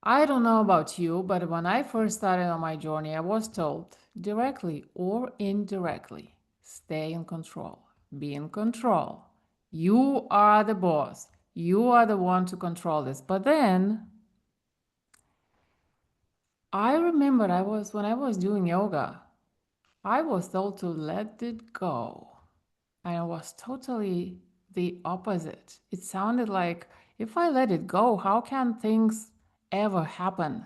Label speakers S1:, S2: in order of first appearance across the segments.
S1: I don't know about you, but when I first started on my journey, I was told directly or indirectly, stay in control, be in control. You are the boss. You are the one to control this. But then I remember when I was doing yoga, I was told to let it go. And it was totally the opposite. It sounded like if I let it go, how can things ever happen?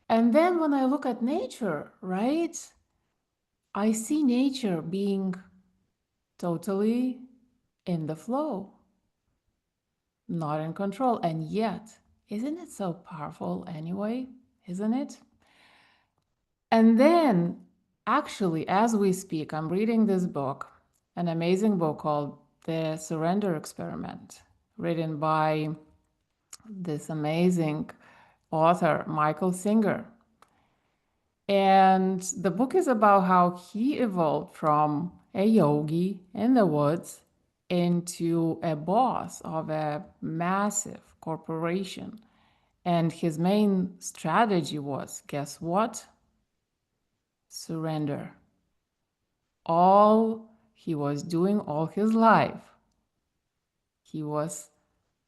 S1: And then when I look at nature, right, I see nature being totally in the flow, not in control. And yet, isn't it so powerful anyway? Isn't it? And then, actually, as we speak, I'm reading this book, an amazing book called The Surrender Experiment, written by this amazing author, Michael Singer. And the book is about how he evolved from a yogi in the woods into a boss of a massive corporation. And his main strategy was, guess what? Surrender. All he was doing all his life, he was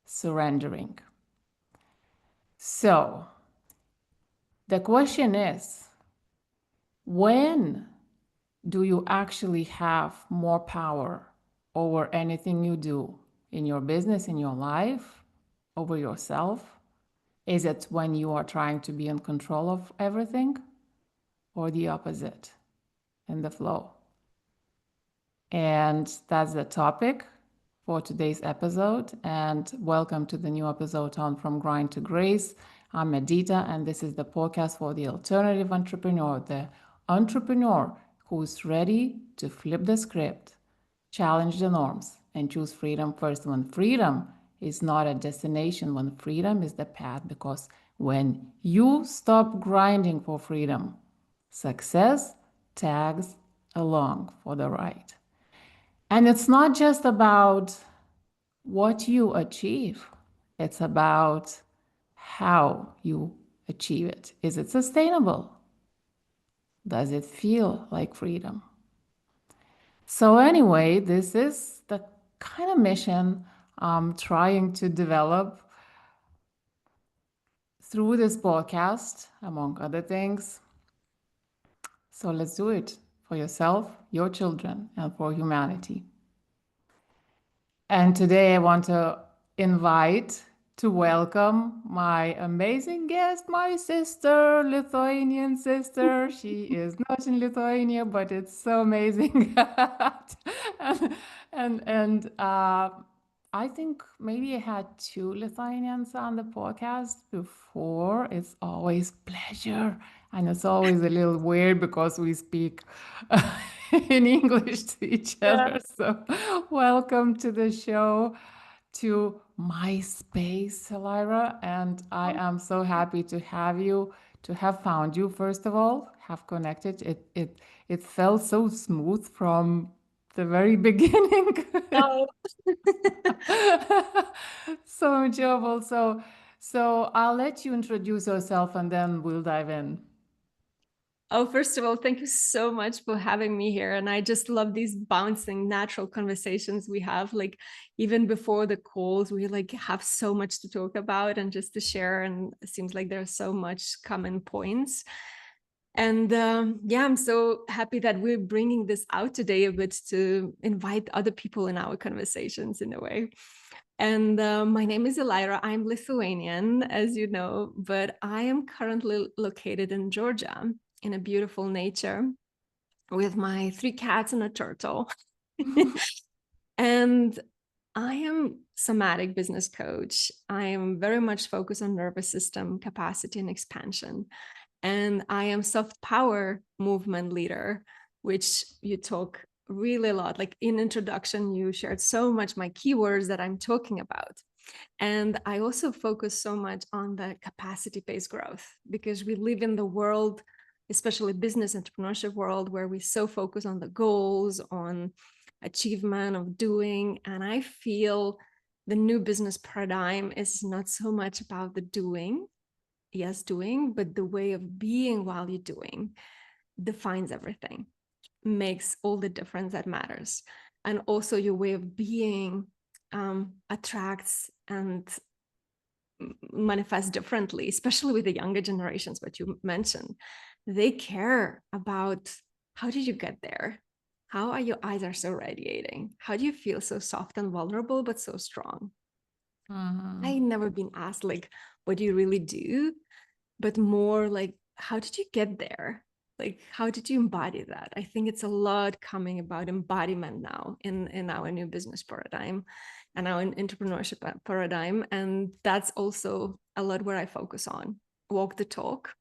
S1: surrendering. So the question is, when do you actually have more power over anything you do in your business, in your life, over yourself? Is it when you are trying to be in control of everything, or the opposite, in the flow? And that's the topic for today's episode. And welcome to the new episode on From Grind to Grace. I'm Medita, and this is the podcast for the alternative entrepreneur, the entrepreneur who's ready to flip the script, challenge the norms, and choose freedom first. When freedom is not a destination, when freedom is the path, because when you stop grinding for freedom, success tags along for the ride. And it's not just about what you achieve, it's about how you achieve it. Is it sustainable? Does it feel like freedom? So, anyway, this is the kind of mission I'm trying to develop through this podcast, among other things. So, let's do it for yourself, your children, and for humanity. And today I want to invite to welcome my amazing guest, my sister, Lithuanian sister. She is not in Lithuania, but it's so amazing. and and I think maybe I had two Lithuanians on the podcast before. It's always pleasure. And it's always a little weird because we speak in English to each
S2: Yeah.
S1: other. So, welcome to the show, to my space, Elaira. And I am so happy to have you, to have found you, first of all, have connected. It felt so smooth from the very beginning.
S2: Oh,
S1: So enjoyable. So I'll let you introduce yourself and then we'll dive in.
S2: oh, first of all, thank you so much for having me here. And I just love these bouncing natural conversations we have. Like even before the calls, we like have so much to talk about and just to share. And it seems like there's so much common points. And yeah, I'm so happy that we're bringing this out today a bit to invite other people in our conversations in a way. And my name is Elaira. I'm Lithuanian, as you know, but I am currently located in Georgia in a beautiful nature with my 3 cats and a turtle. And I am somatic business coach. I am very much focused on nervous system capacity and expansion. And I am soft power movement leader, which you talk really a lot. Like in introduction, you shared so much my keywords that I'm talking about. And I also focus so much on the capacity-based growth because we live in the world, especially business entrepreneurship world, where we so focus on the goals, on achievement of doing. And I feel the new business paradigm is not so much about the doing, yes, doing, but the way of being while you're doing defines everything, makes all the difference that matters. And also your way of being attracts and manifests differently, especially with the younger generations, what you mentioned. They care about, how did you get there? How are your eyes are so radiating? How do you feel so soft and vulnerable, but so strong?
S1: Mm-hmm.
S2: I never been asked like, what do you really do? But more like, how did you get there? Like, how did you embody that? I think it's a lot coming about embodiment now in our new business paradigm and our entrepreneurship paradigm. And that's also a lot where I focus on, walk the talk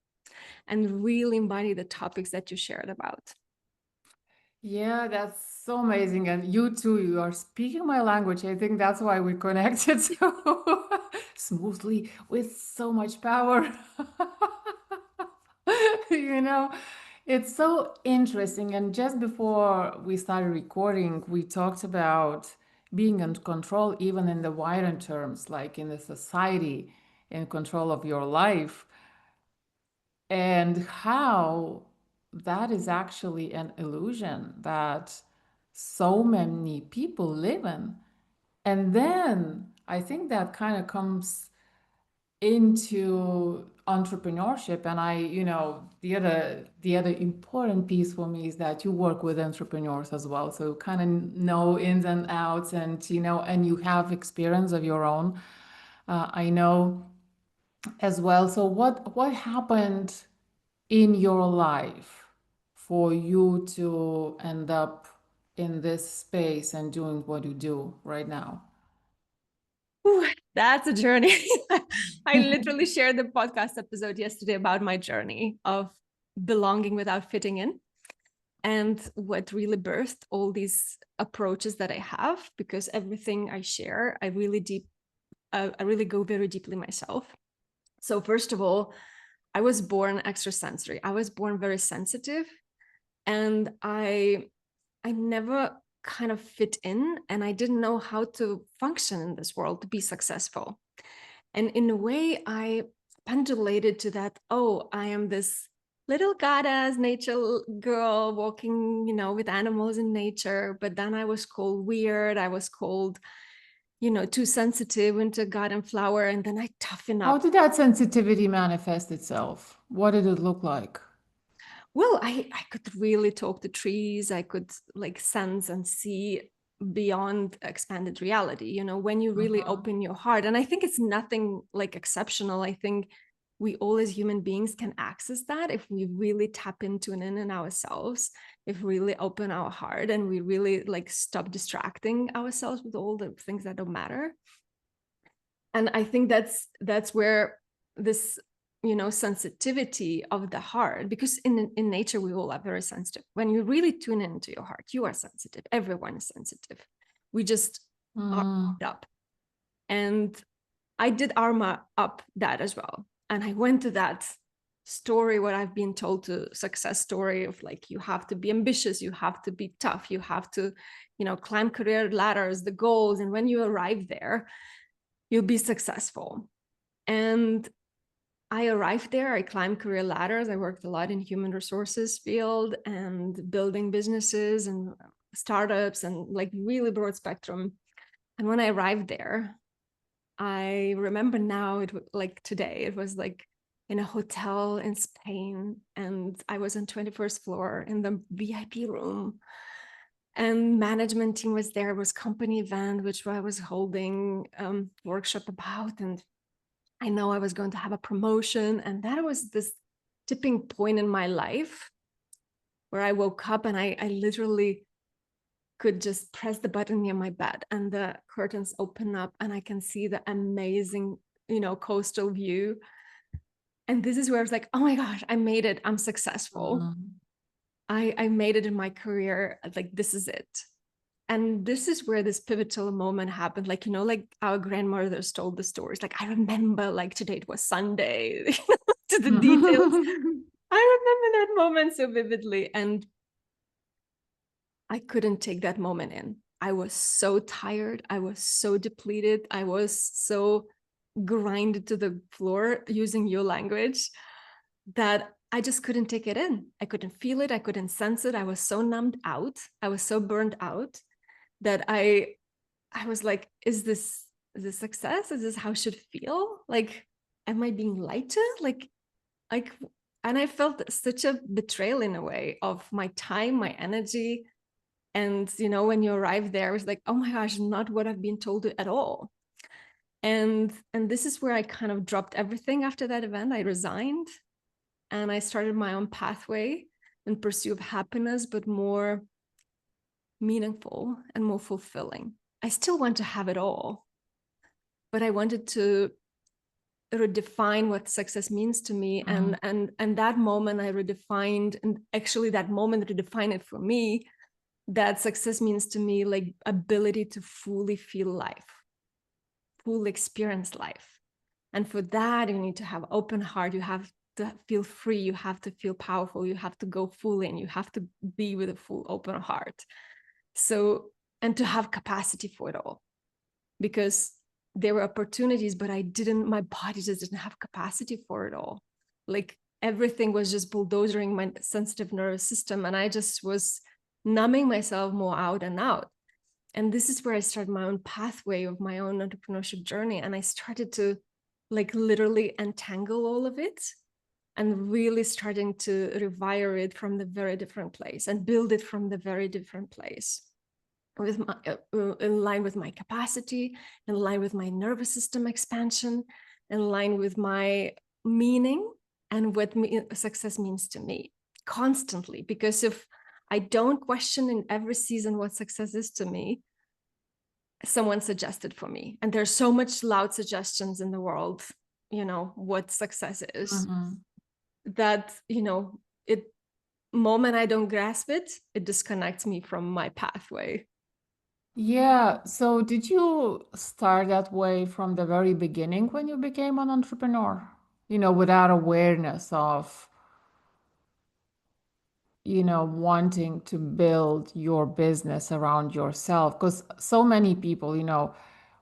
S2: and really embody the topics that you shared about.
S1: Yeah, that's so amazing. And you too, you are speaking my language. I think that's why we connected so smoothly with so much power. You know, it's so interesting. And just before we started recording, we talked about being in control, even in the wider terms, like in the society, in control of your life, and how that is actually an illusion that so many people live in. And then I think that kind of comes into entrepreneurship. And the other important piece for me is that you work with entrepreneurs as well, so you kind of know ins and outs, and and you have experience of your own, I know, as well. So what happened in your life for you to end up in this space and doing what you do right now?
S2: Ooh, that's a journey. I literally shared the podcast episode yesterday about my journey of belonging without fitting in and what really birthed all these approaches that I have, because everything I share, I really go very deeply myself. So first of all, I was born extrasensory. I was born very sensitive, and I never kind of fit in, and I didn't know how to function in this world to be successful. And in a way, I pendulated to that, oh, I am this little goddess nature girl walking, with animals in nature. But then I was called weird. I was called, too sensitive into garden flower. And then I toughen
S1: How
S2: up.
S1: did that sensitivity manifest itself? What did it look like?
S2: Well, I could really talk to trees. I could like sense and see beyond expanded reality, when you really
S1: Mhm.
S2: open your heart. And I think it's nothing like exceptional. I think we all as human beings can access that if we really tap into and in ourselves, if we really open our heart and we really like stop distracting ourselves with all the things that don't matter. And I think that's where this sensitivity of the heart, because in nature we all are very sensitive. When you really tune into your heart, you are sensitive. Everyone is sensitive. We just are
S1: Mhm.
S2: up. And I did armor up that as well. And I went to that story, what I've been told, to success story of like, you have to be ambitious, you have to be tough, you have to climb career ladders, the goals, and when you arrive there you'll be successful. And I arrived there, I climbed career ladders, I worked a lot in human resources field and building businesses and startups and like really broad spectrum. And when I arrived there, I remember now, it was like today, it was like in a hotel in Spain, and I was on 21st floor in the VIP room, and management team was there. It was company event which I was holding workshop about, and I know I was going to have a promotion. And that was this tipping point in my life where I woke up and I literally could just press the button near my bed and the curtains open up and I can see the amazing, coastal view. And this is where I was like, oh my gosh, I made it. I'm successful.
S1: Mhm.
S2: I made it in my career. Like, this is it. And this is where this pivotal moment happened. Like, like our grandmothers told the stories. Like, I remember, like, today it was Sunday, to the details. I remember that moment so vividly. And I couldn't take that moment in. I was so tired. I was so depleted. I was so grinded to the floor, using your language, that I just couldn't take it in. I couldn't feel it. I couldn't sense it. I was so numbed out. I was so burned out that I was like, is this success? Is this how I should feel? Like, am I being lied to? Like, and I felt such a betrayal in a way of my time, my energy. And, you know, when you arrive there, it's like, oh my gosh, not what I've been told at all. And this is where I kind of dropped everything after that event. I resigned and I started my own pathway in pursuit of happiness, but more meaningful and more fulfilling. I still want to have it all, but I wanted to redefine what success means to me. And that moment I redefined, and actually that moment redefined it for me, that success means to me like ability to fully feel life, fully experience life. And for that, you need to have open heart. You have to feel free. You have to feel powerful. You have to go full in. You have to be with a full open heart. So, and to have capacity for it all, because there were opportunities, but my body just didn't have capacity for it all. Like everything was just bulldozering my sensitive nervous system. And I just was numbing myself more out and out. And this is where I started my own pathway of my own entrepreneurship journey. And I started to like literally untangle all of it and really starting to rewire it from the very different place and build it from the very different place, with my, in line with my capacity, in line with my nervous system expansion, in line with my meaning and what success means to me constantly. Because if I don't question in every season what success is to me, someone suggested for me. And there's so much loud suggestions in the world, you know, what success is, that, you know, it moment I don't grasp it, it disconnects me from my pathway.
S1: Yeah, so did you start that way from the very beginning when you became an entrepreneur? Without awareness of, wanting to build your business around yourself? Because so many people,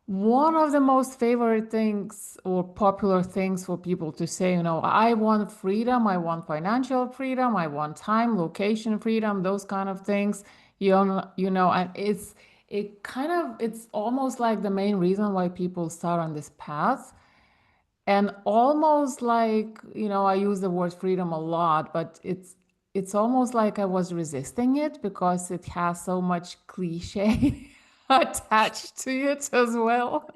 S1: one of the most favorite things or popular things for people to say, I want freedom, I want financial freedom, I want time, location freedom, those kind of things. And it's almost like the main reason why people start on this path. And almost like, I use the word freedom a lot, but it's almost like I was resisting it because it has so much cliche attached to it as well.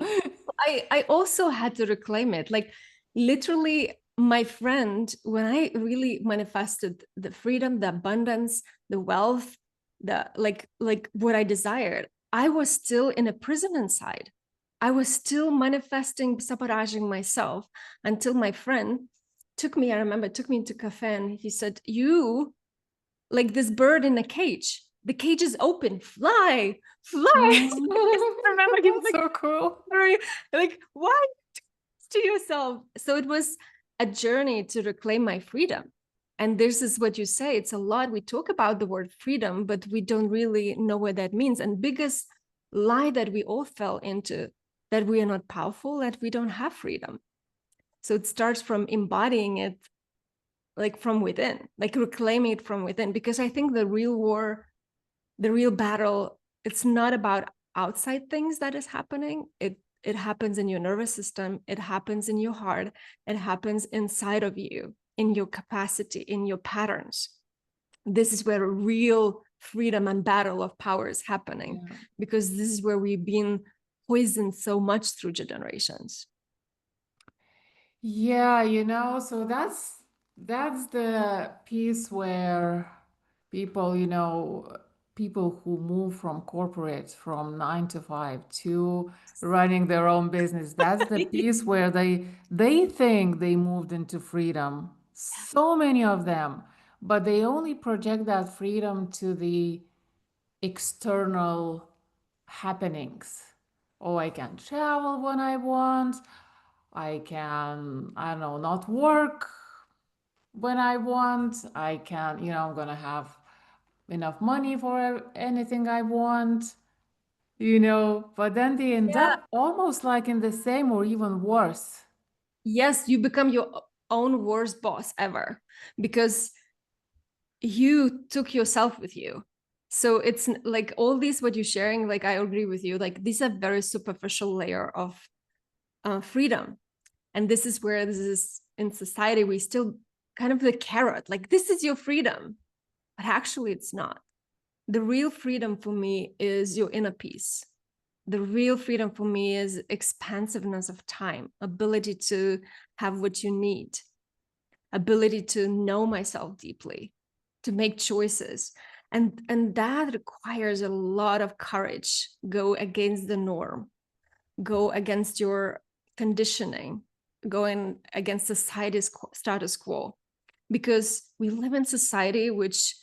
S2: I also had to reclaim it. Like literally, my friend, when I really manifested the freedom, the abundance, the wealth, the like what I desired, I was still in a prison inside. I was still manifesting, sabotaging myself until my friend took me, I remember, took me into a cafe and he said, you like this bird in a cage. The cage is open. Fly, fly. I remember he was
S1: That's
S2: like,
S1: so cool.
S2: very like, why to yourself? So it was a journey to reclaim my freedom. And this is what you say. It's a lot. We talk about the word freedom, but we don't really know what that means. And biggest lie that we all fell into, that we are not powerful, that we don't have freedom. So it starts from embodying it like from within, like reclaiming it from within. Because I think the real war, the real battle, it's not about outside things that is happening. It happens in your nervous system, it happens in your heart, it happens inside of you, in your capacity, in your patterns. This is where real freedom and battle of power is happening,
S1: Yeah.
S2: because this is where we've been poisoned so much through generations.
S1: Yeah, so that's the piece where people, people who move from corporate from 9 to 5 to running their own business, that's the piece where they think they moved into freedom. So many of them, but they only project that freedom to the external happenings. Oh, I can travel when I want. I can, I don't know, not work when I want. I can, I'm gonna have enough money for anything I want. but then they end
S2: Yeah.
S1: up almost like in the same or even worse.
S2: Yes, you become your own worst boss ever because you took yourself with you. So it's like all this what you're sharing, like I agree with you, like these are very superficial layer of freedom. And this is where this is in society, we still kind of the carrot, like this is your freedom, but actually it's not. The real freedom for me is your inner peace. The real freedom for me is expansiveness of time, ability to have what you need, ability to know myself deeply, to make choices. And that requires a lot of courage. Go against the norm, go against your conditioning, going against society's status quo, because we live in society which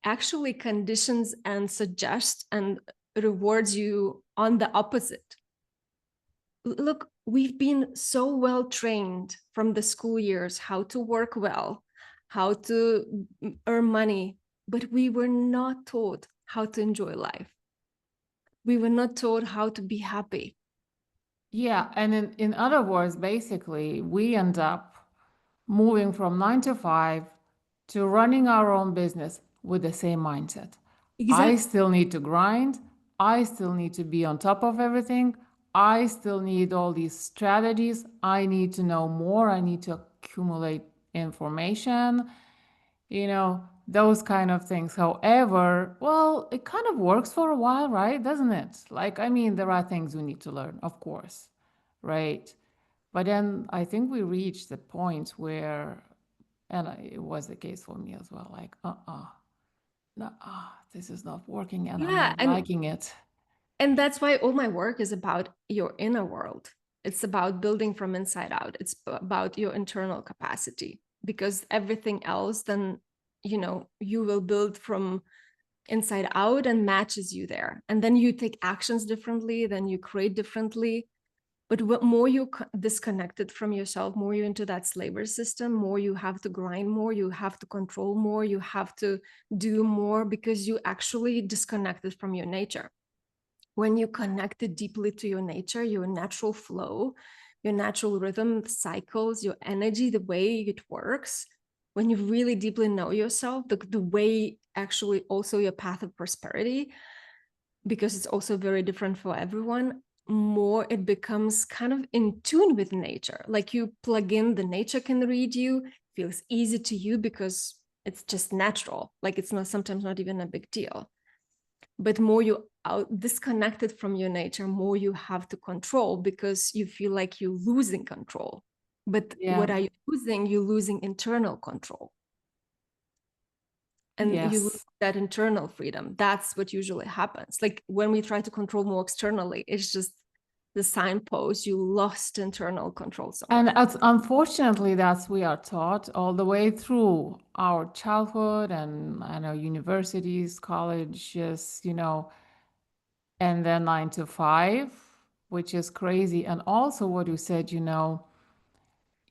S2: actually conditions and suggests and rewards you on the opposite. Look, we've been so well trained from the school years how to work well, how to earn money, but we were not taught how to enjoy life. We were not taught how to be happy.
S1: Yeah, and in other words, basically, we end up moving from 9 to 5 to running our own business with the same mindset. I
S2: Exactly.
S1: still need to grind. I still need to be on top of everything. I still need all these strategies. I need to know more. I need to accumulate information, those kind of things. However, well, it kind of works for a while, right? Doesn't it? Like, I mean, there are things we need to learn, of course, right? But then I think we reached the point where, and it was the case for me as well, like, no, this is not working and I'm
S2: Yeah,
S1: not liking it.
S2: and that's why all my work is about your inner world. It's about building from inside out. It's about your internal capacity, because everything else then, you will build from inside out and matches you there. And then you take actions differently, then you create differently. But what more you disconnected from yourself, more you into that slavery system, more you have to grind more, you have to control more, you have to do more, because you actually disconnected from your nature. When you connected deeply to your nature, your natural flow, your natural rhythm, cycles, your energy, the way it works, when you really deeply know yourself, the way actually also your path of prosperity, because it's also very different for everyone, more it becomes kind of in tune with nature. Like you plug in, the nature can read you, feels easy to you because it's just natural. Like it's not sometimes not even a big deal. But more you out disconnected from your nature, more you have to control because you feel like you're losing control. But
S1: Yeah.
S2: what are you losing? You're losing internal control, and you lose
S1: Yes.
S2: that internal freedom. That's what usually happens. Like when we try to control more externally, it's just the signpost you lost internal control
S1: And
S2: somewhere.
S1: unfortunately, that's we are taught all the way through our childhood and I know universities, colleges, and then 9 to 5, which is crazy. And also what you said,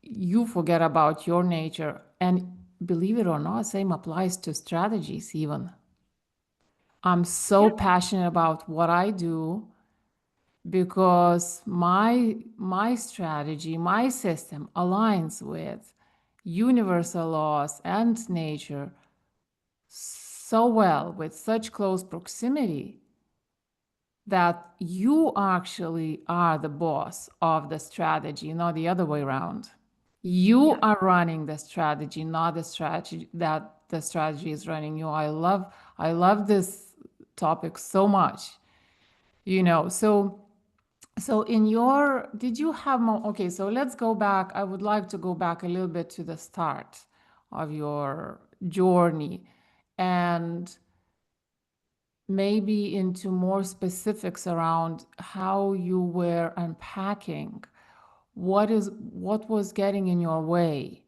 S1: you forget about your nature. And believe it or not, same applies to strategies even. I'm so
S2: Yeah.
S1: passionate about what I do because my strategy, my system aligns with universal laws and nature so well with such close proximity that you actually are the boss of the strategy, not the other way around. You
S2: Yeah.
S1: are running the strategy, not the strategy that the strategy is running you. I love this topic so much. So in your, did you have more? Okay, so let's go back. I would like to go back a little bit to the start of your journey and maybe into more specifics around how you were unpacking what was getting in your way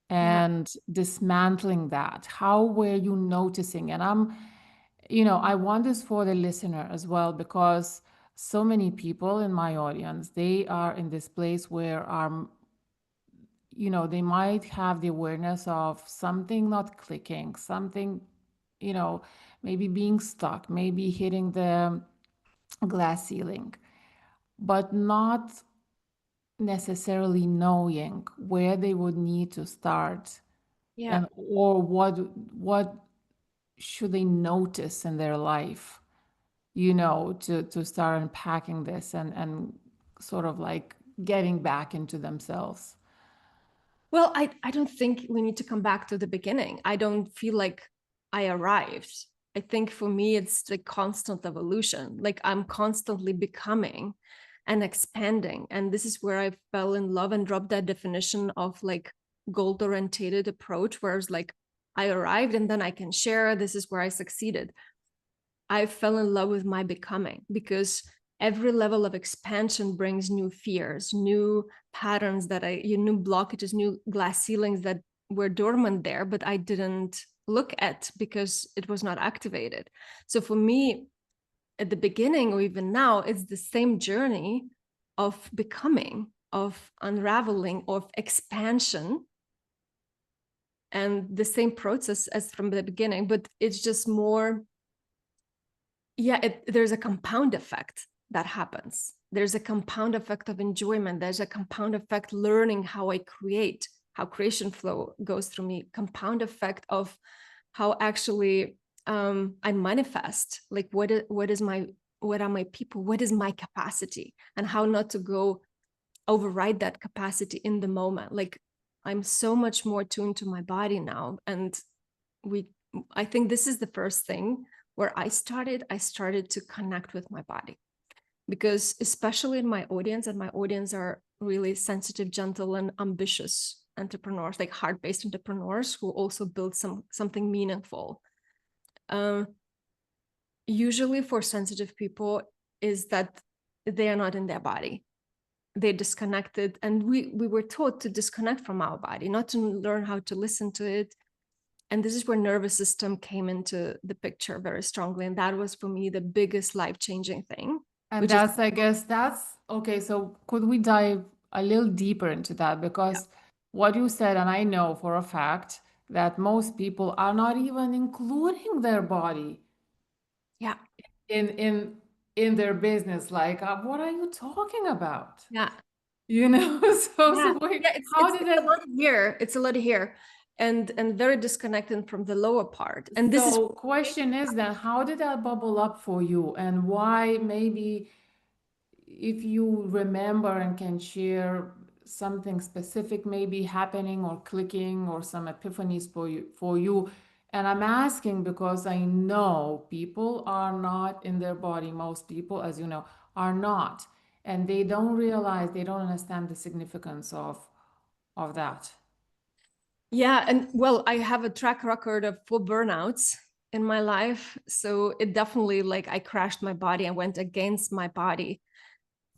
S2: Yeah.
S1: and dismantling that. How were you noticing? And I want this for the listener as well, because so many people in my audience, they are in this place where they might have the awareness of something not clicking, something, you know, maybe being stuck, maybe hitting glass ceiling, but not necessarily knowing where they would need to start,
S2: Yeah.
S1: and or what should they notice in their life, to start unpacking this and sort of like getting back into themselves.
S2: Well, I don't think we need to come back to the beginning. I don't feel like I arrived. I think for me, it's the constant evolution. Like I'm constantly becoming and expanding. And this is where I fell in love and dropped that definition of like goal orientated approach, where it's like I arrived and then I can share. This is where I succeeded. I fell in love with my becoming, because every level of expansion brings new fears, new patterns new blockages, new glass ceilings that were dormant there, but I didn't look at because it was not activated. So for me, at the beginning or even now, it's the same journey of becoming, of unraveling, of expansion, and the same process as from the beginning, but it's just more, there's a compound effect that happens. There's a compound effect of enjoyment. There's a compound effect learning how I create, how creation flow goes through me. Compound effect of how actually I manifest. Like what are my people? What is my capacity? And how not to go override that capacity in the moment. Like I'm so much more tuned to my body now, and we I think this is the first thing where I started to connect with my body, because especially in my audience, and my audience are really sensitive, gentle, and ambitious entrepreneurs, like heart-based entrepreneurs who also build something meaningful. Usually for sensitive people is that they are not in their body. They're disconnected, and we were taught to disconnect from our body, not to learn how to listen to it. And this is where nervous system came into the picture very strongly, and that was for me the biggest life-changing thing,
S1: And
S2: which is
S1: that's, I guess, that's okay. So could we dive a little deeper into that?
S2: yeah,
S1: Because what you said, and I know for a fact that most people are not even including their body
S2: yeah,
S1: in in their business. Like, what are you talking about?
S2: yeah,
S1: You know?
S2: yeah,
S1: So wait,
S2: yeah.
S1: how did
S2: It's a
S1: it?
S2: lot here. It's a lot here, and very disconnected from the lower part. And this is
S1: So question is then, how did that bubble up for you, and why? Maybe if you remember and can share something specific maybe happening or clicking or some epiphanies for you. And I'm asking because I know people are not in their body. Most people, as you know, are not, and they don't realize, they don't understand the significance of that.
S2: yeah, and well, I have a track record of full burnouts in my life, so it definitely, like, I crashed my body and went against my body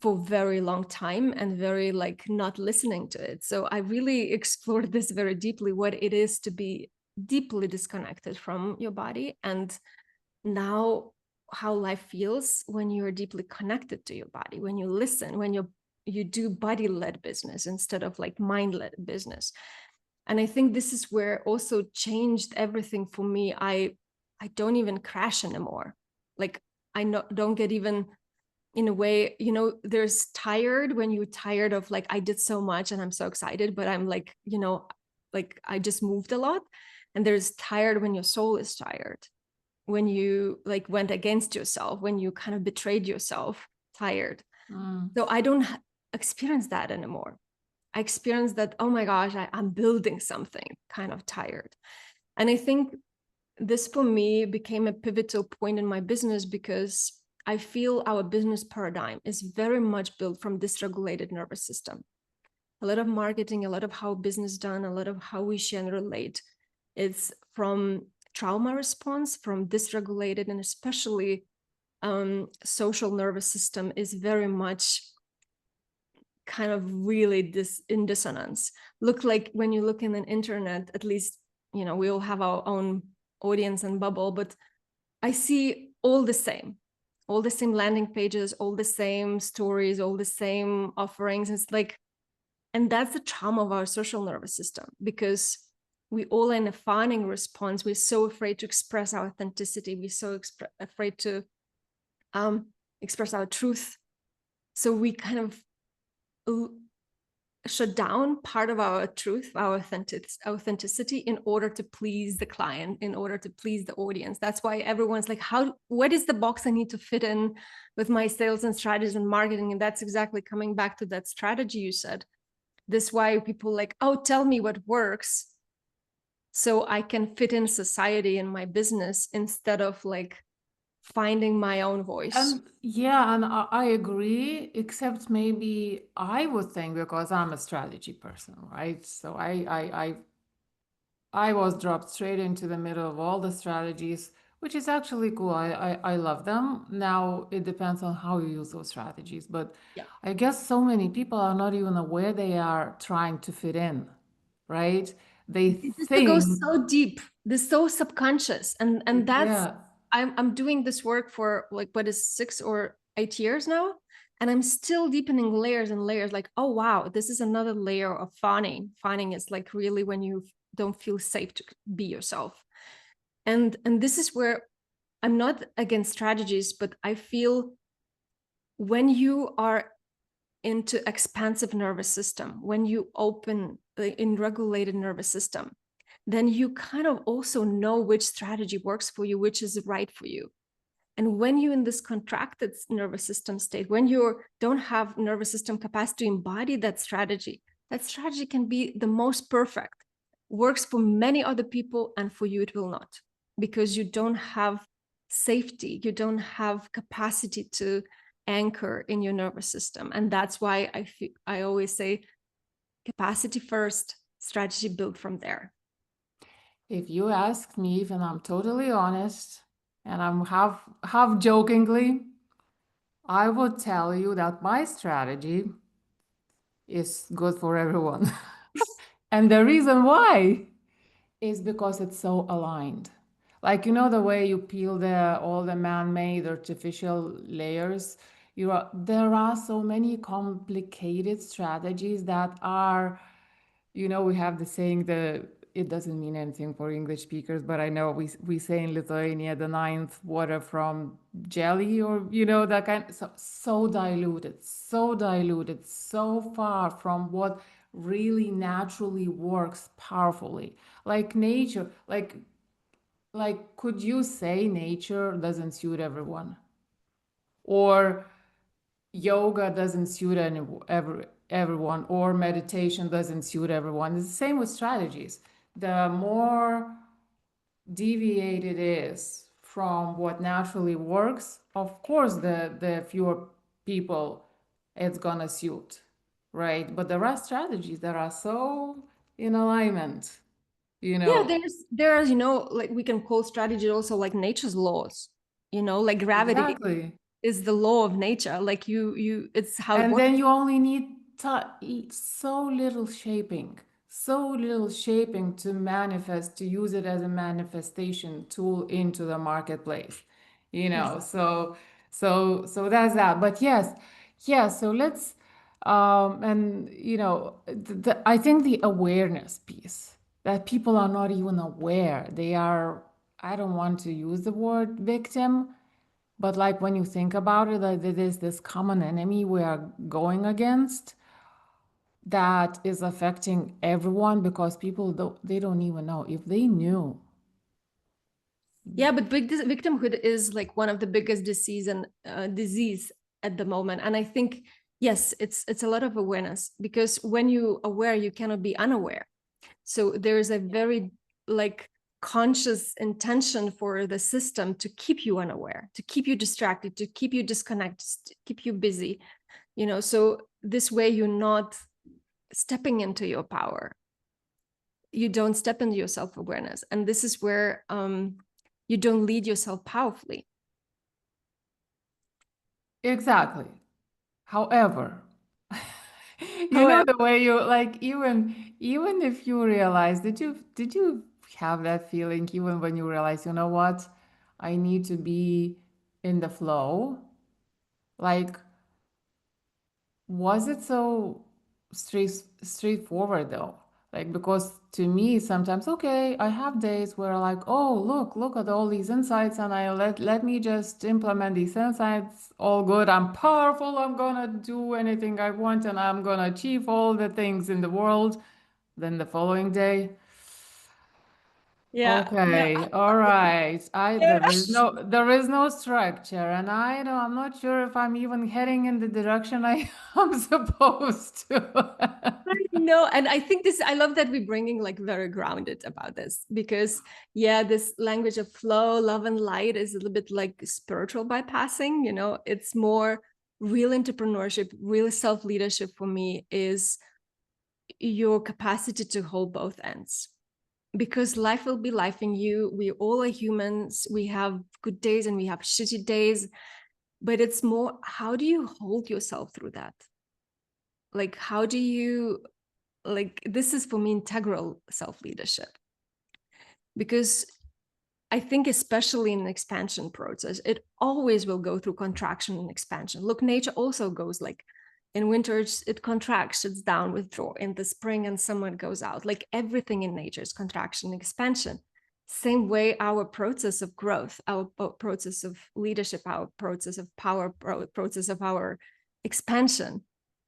S2: for a very long time, and very like not listening to it. So I really explored this very deeply, what it is to be deeply disconnected from your body, and now how life feels when you're deeply connected to your body, when you listen, when you do body-led business instead of like mind-led business. And I think this is where also changed everything for me. I don't even crash anymore. Like don't get even, in a way, there's tired when you're tired of like, I did so much and I'm so excited, but I'm like, like I just moved a lot. And there's tired when your soul is tired, when you like went against yourself, when you kind of betrayed yourself, tired.
S1: Mm.
S2: So I don't experience that anymore. I experience that, oh my gosh, I'm building something, kind of tired. And I think this for me became a pivotal point in my business, because I feel our business paradigm is very much built from dysregulated nervous system. A lot of marketing, a lot of how business done, a lot of how we share and relate, it's from trauma response, from dysregulated, and especially social nervous system is very much kind of really in dissonance. Look, like when you look in the internet, at least, we all have our own audience and bubble, but I see all the same landing pages, all the same stories, all the same offerings. It's like, and that's the trauma of our social nervous system, because we all in a fawning response. We're so afraid to express our authenticity. We're so afraid to express our truth. So we kind of shut down part of our truth, our authenticity, in order to please the client, in order to please the audience. That's why everyone's like, what is the box I need to fit in with my sales and strategies and marketing? And that's exactly coming back to that strategy you said. This is why people like, oh, tell me what works so I can fit in society and my business, instead of like finding my own voice.
S1: And yeah, and I agree, except maybe I would think because I'm a strategy person, right? So I was dropped straight into the middle of all the strategies, which is actually cool. I love them. Now it depends on how you use those strategies, but
S2: Yeah.
S1: I guess so many people are not even aware they are trying to fit in, right? They
S2: This goes
S1: think,
S2: so deep, this so subconscious, and that's,
S1: yeah,
S2: I'm doing this work for like, what is 6 or 8 years now, and I'm still deepening layers and layers, like, oh wow, this is another layer of fawning is like really when you don't feel safe to be yourself. And this is where I'm not against strategies, but I feel when you are into expansive nervous system, when you open the in regulated nervous system, then you kind of also know which strategy works for you, which is right for you. And when you're in this contracted nervous system state, when you don't have nervous system capacity to embody that strategy can be the most perfect, works for many other people, and for you it will not, because you don't have safety, you don't have capacity to anchor in your nervous system. And that's why I always say capacity first, strategy built from there.
S1: if you ask me, if and I'm totally honest, and I'm half jokingly, I would tell you that my strategy is good for everyone. And the reason why is because it's so aligned. Like, you know, the way you peel all the man-made artificial layers, there are so many complicated strategies that are, we have the saying, it doesn't mean anything for English speakers, but I know we say in Lithuania the ninth water from jelly, or that kind, so diluted, so far from what really naturally works powerfully. Like nature, could you say nature doesn't suit everyone? Or yoga doesn't suit everyone, or meditation doesn't suit everyone. It's the same with strategies. The more deviated it is from what naturally works, of course, the fewer people it's gonna suit, right? But there are strategies that are so in alignment, you
S2: Yeah,
S1: know.
S2: there's like we can call strategy also like nature's laws, like gravity
S1: Exactly.
S2: is the law of nature, like it's how it
S1: And
S2: works.
S1: then you only need so little shaping to manifest, to use it as a manifestation tool into the marketplace.
S2: Exactly.
S1: So that's that. But yes, yeah, so let's and I think the awareness piece, that people are not even aware. They are, I don't want to use the word victim, but like when you think about it, like there is this common enemy we are going against that is affecting everyone, because people they don't even know. If they knew.
S2: Yeah, but victimhood is like one of the biggest disease at the moment, and I think yes, it's a lot of awareness, because when you aware, you cannot be unaware. So there's a very like conscious intention for the system to keep you unaware, to keep you distracted, to keep you disconnected, to keep you busy. So this way you're not stepping into your power. You don't step into your self-awareness, and this is where you don't lead yourself powerfully.
S1: Exactly. However,
S2: However,
S1: the way you, like, even if you realize, did you have that feeling even when you realize, you know what, I need to be in the flow? Like, was it so straightforward though? Like, because to me, sometimes, okay, I have days where like, oh, look at all these insights, and I let me just implement these insights. All good. I'm powerful. I'm gonna do anything I want, and I'm gonna achieve all the things in the world. Then the following day,
S2: Yeah, yeah.
S1: okay, all right. I
S2: Yeah.
S1: there is no structure, and I'm not sure if I'm even heading in the direction I am supposed to.
S2: No, and I think this, I love that we're bringing like very grounded about this, because yeah, this language of flow, love and light is a little bit like spiritual bypassing, you know, it's more real entrepreneurship, real self-leadership for me is your capacity to hold both ends. Because life will be life in you. We all are humans. We have good days and we have shitty days, but it's more, how do you hold yourself through that? Like, how do you, like, this is for me integral self-leadership, because I think especially in an expansion process, it always will go through contraction and expansion. Look, nature also goes like, in winter it contracts, it's down, withdraw. In the spring and summer it goes out. Like everything in nature is contraction and expansion. Same way our process of growth, our process of leadership, our process of power, process of our expansion,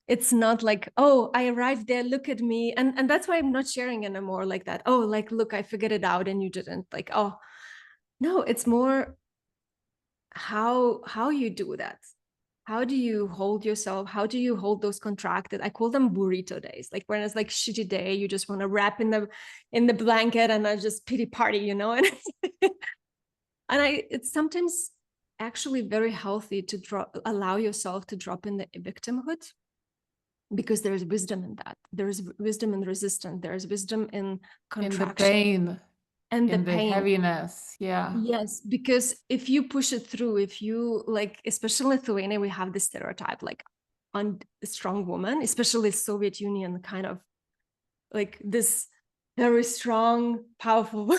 S2: it's not like, oh, I arrived there, look at me. And that's why I'm not sharing anymore like that. Oh, like, look, I figured it out and you didn't. Like, oh, no, it's more how you do that. How do you hold yourself? How do you hold those contracted? I call them burrito days. Like when it's like shitty day, you just want to wrap in the blanket and I just pity party, you know? And it's sometimes actually very healthy to allow yourself to drop in the victimhood, because there is wisdom in that. There is wisdom in resistance. There is wisdom in
S1: In the
S2: contraction
S1: pain,
S2: and the
S1: in the
S2: pain.
S1: heaviness. Yeah.
S2: Yes, because if you push it through, if you like, especially in Lithuania, we have this stereotype like on a strong woman, especially Soviet Union, kind of like this very strong, powerful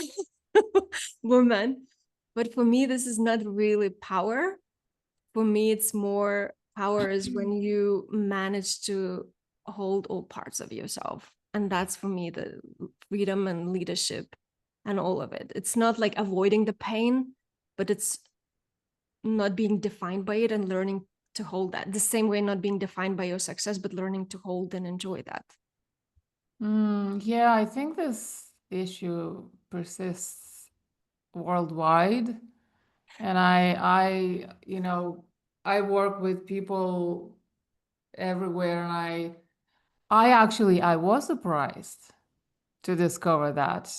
S2: woman. But for me, this is not really power. For me, it's more power is when you manage to hold all parts of yourself. And that's for me the freedom and leadership and all of it. It's not like avoiding the pain, but it's not being defined by it and learning to hold that. The same way, not being defined by your success, but learning to hold and enjoy that.
S1: Yeah, I think this issue persists worldwide. And I work with people everywhere, and I was surprised to discover that,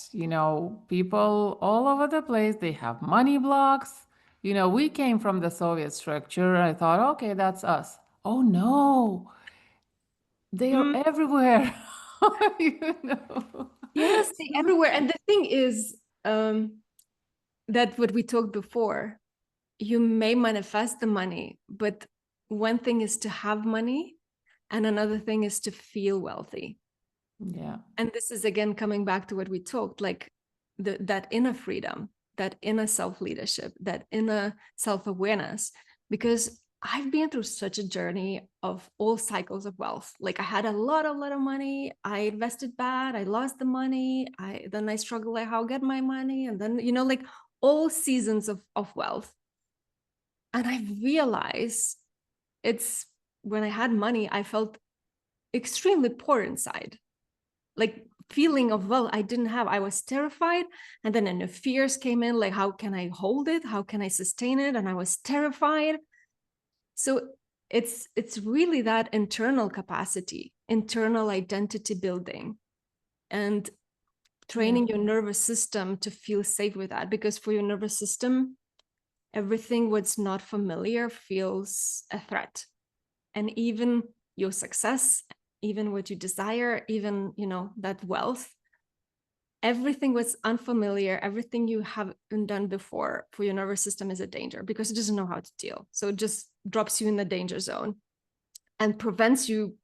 S1: people all over the place, they have money blocks. We came from the Soviet structure. I thought, okay, that's us. Oh no, they are
S2: Mm,
S1: everywhere. You know.
S2: yes, they everywhere. And the thing is, that what we talked before, you may manifest the money, but one thing is to have money and another thing is to feel wealthy.
S1: Yeah.
S2: And this is again coming back to what we talked, like that inner freedom, that inner self-leadership, that inner self-awareness, because I've been through such a journey of all cycles of wealth. Like I had a lot of money, I invested bad, I lost the money, then I struggled like how to get my money, and then like all seasons of wealth. And I realized it's when I had money, I felt extremely poor inside, like feeling of, well, I didn't have, I was terrified. And then the fears came in, like, how can I hold it? How can I sustain it? And I was terrified. So it's really that internal capacity, internal identity building, and
S1: Yeah.
S2: training your nervous system to feel safe with that. Because for your nervous system, everything what's not familiar feels a threat. And even your success, even what you desire, even that wealth, everything what's unfamiliar, everything you haven't done before, for your nervous system is a danger, because it doesn't know how to deal. So it just drops you in the danger zone and prevents you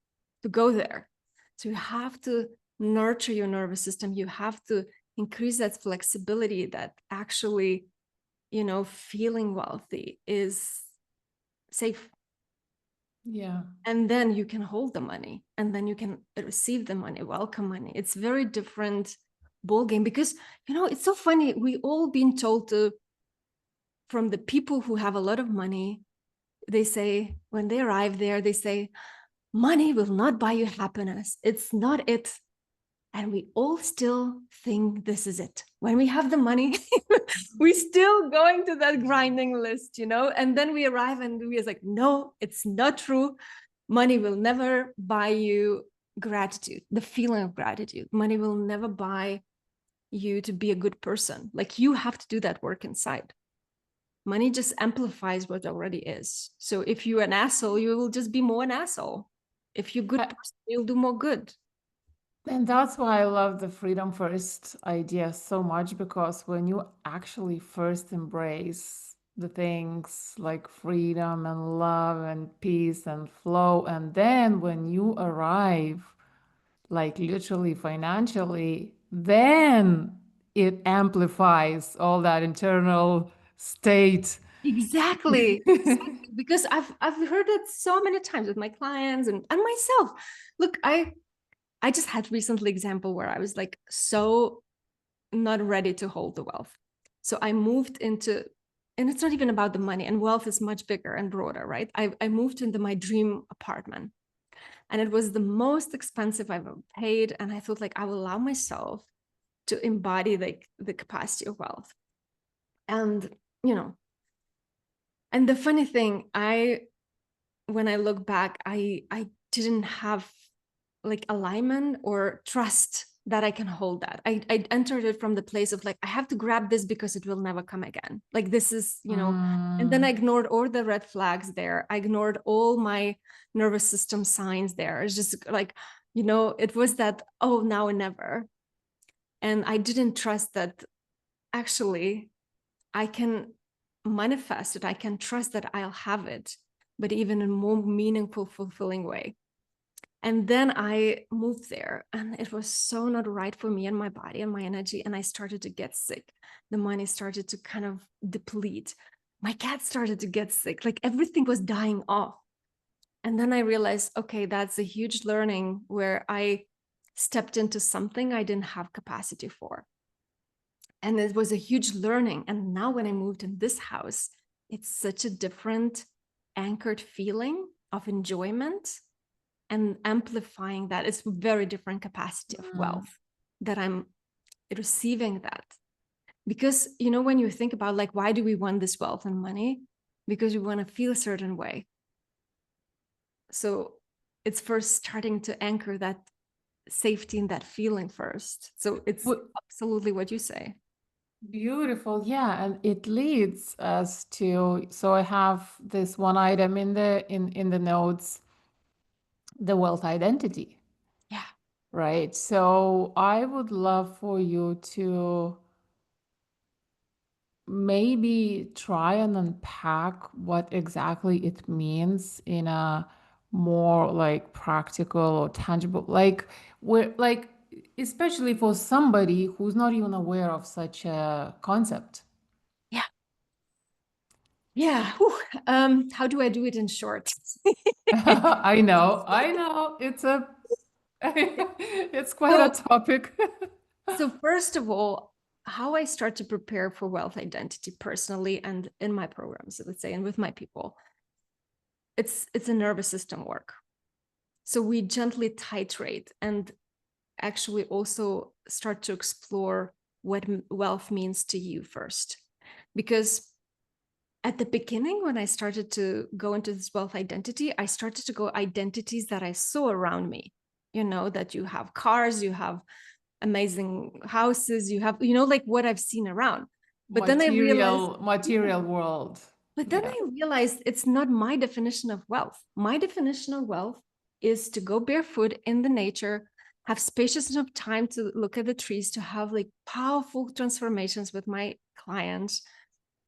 S2: to go there. So you have to nurture your nervous system. You have to increase that flexibility, that actually, feeling wealthy is safe.
S1: Yeah.
S2: And then you can hold the money, and then you can receive the money, welcome money. It's very different ball game, because it's so funny. We all been told to, from the people who have a lot of money, they say when they arrive there, they say, money will not buy you happiness. It's not it. And we all still think this is it. When we have the money, we still going to that grinding list, and then we arrive and we is like, no, it's not true. Money will never buy you gratitude, the feeling of gratitude. Money will never buy you to be a good person. Like, you have to do that work inside. Money just amplifies what already is. So if you're an asshole, you will just be more an asshole. If you're a good person, you'll do more good.
S1: And that's why I love the freedom first idea so much, because when you actually first embrace the things like freedom and love and peace and flow, and then when you arrive, like literally financially, then it amplifies all that internal state.
S2: Exactly. Exactly. Because I've heard it so many times with my clients and myself. Look, I just had recently example where I was like so not ready to hold the wealth. So I moved into, and it's not even about the money, and wealth is much bigger and broader, right? I moved into my dream apartment, and it was the most expensive I've ever paid. And I thought, like, I will allow myself to embody like the capacity of wealth. And, you know, and the funny thing, when I look back, I didn't have like alignment or trust that I can hold that. I entered it from the place of like, I have to grab this because it will never come again. Like, this is, and then I
S1: Mm,
S2: ignored all the red flags there. I ignored all my nervous system signs there. It's just like, it was that, oh, now and never. And I didn't trust that actually I can manifest it. I can trust that I'll have it, but even in a more meaningful, fulfilling way. And then I moved there, and it was so not right for me and my body and my energy. And I started to get sick. The money started to kind of deplete. My cat started to get sick. Like, everything was dying off. And then I realized, okay, that's a huge learning where I stepped into something I didn't have capacity for. And it was a huge learning. And now when I moved in this house, it's such a different anchored feeling of enjoyment and amplifying that. It's very different capacity of
S1: mm.
S2: wealth that I'm receiving that. Because, when you think about like, why do we want this wealth and money? Because we want to feel a certain way. So it's first starting to anchor that safety and that feeling first. So it's absolutely what you say.
S1: Beautiful. Yeah, and it leads us to, so I have this one item in the notes, the wealth identity,
S2: Yeah.
S1: right? So I would love for you to maybe try and unpack what exactly it means in a more like practical or tangible, like where like especially for somebody who's not even aware of such a concept.
S2: Yeah. Yeah. Whew. How do I do it in short?
S1: I know. It's quite a
S2: so,
S1: topic.
S2: so first of all, how I start to prepare for wealth identity personally and in my programs, let's say, and with my people, it's a nervous system work. So we gently titrate and actually also start to explore what wealth means to you first. Because at the beginning, when I started to go into this wealth identity, I started to go identities that I saw around me. That you have cars, you have amazing houses, you have, like what I've seen around. But then I realized, yeah,
S1: Material world.
S2: but then
S1: Yeah.
S2: I realized it's not my definition of wealth. My definition of wealth is to go barefoot in the nature, have spacious enough time to look at the trees, to have like powerful transformations with my clients,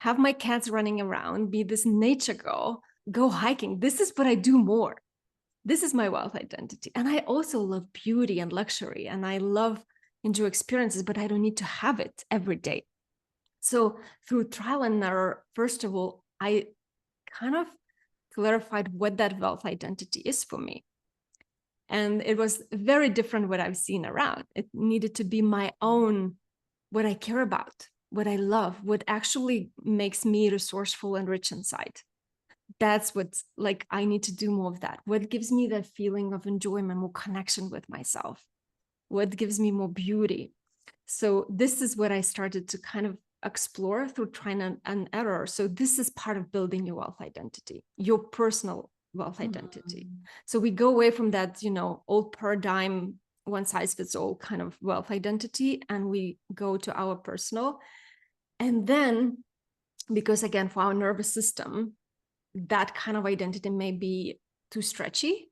S2: have my cats running around, be this nature girl, go hiking. This is what I do more. This is my wealth identity. And I also love beauty and luxury, and I love enjoy experiences, but I don't need to have it every day. So through trial and error, first of all, I kind of clarified what that wealth identity is for me. And it was very different what I've seen around. It needed to be my own, what I care about, what I love, what actually makes me resourceful and rich inside. That's what's like, I need to do more of that. What gives me that feeling of enjoyment, more connection with myself? What gives me more beauty? So this is what I started to kind of explore through trial and error. So this is part of building your wealth identity, your personal wealth identity. So we go away from that, old paradigm, one size fits all kind of wealth identity, and we go to our personal. And then, because again, for our nervous system, that kind of identity may be too stretchy.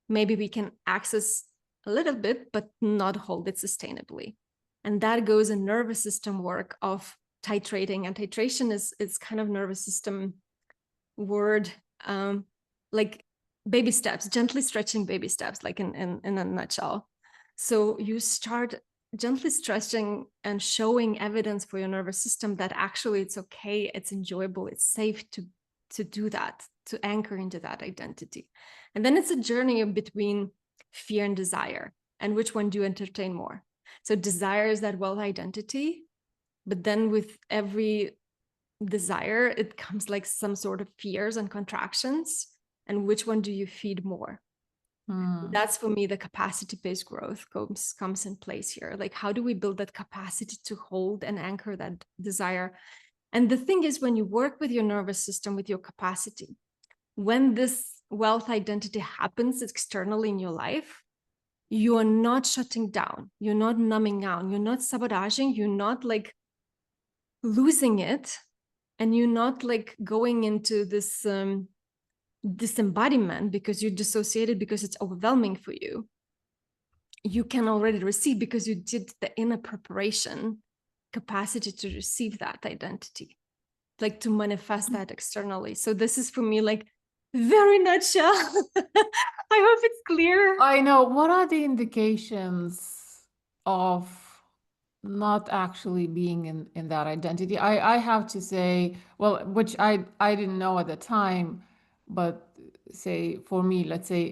S2: Maybe we can access a little bit, but not hold it sustainably. And that goes in nervous system work of titrating. And titration is kind of nervous system word, like baby steps, gently stretching baby steps, like in a nutshell. So you start gently stretching and showing evidence for your nervous system that actually it's okay, it's enjoyable, it's safe to do that, to anchor into that identity. And then it's a journey between fear and desire, and which one do you entertain more? So desire is that wealth identity, but then with every desire, it comes like some sort of fears and contractions. And which one do you feed more? That's for me, the capacity-based growth comes in place here. Like, how do we build that capacity to hold and anchor that desire? And the thing is, when you work with your nervous system, with your capacity, when this wealth identity happens externally in your life, you are not shutting down, you're not numbing out, you're not sabotaging, you're not like losing it, and you're not like going into this disembodiment because you're dissociated, because it's overwhelming for you. You can already receive because you did the inner preparation capacity to receive that identity, like to manifest that externally. So this is for me like very nutshell. I hope it's clear.
S1: I know. What are the indications of not actually being in that identity? I have to say, well, which I didn't know at the time, but say for me, let's say,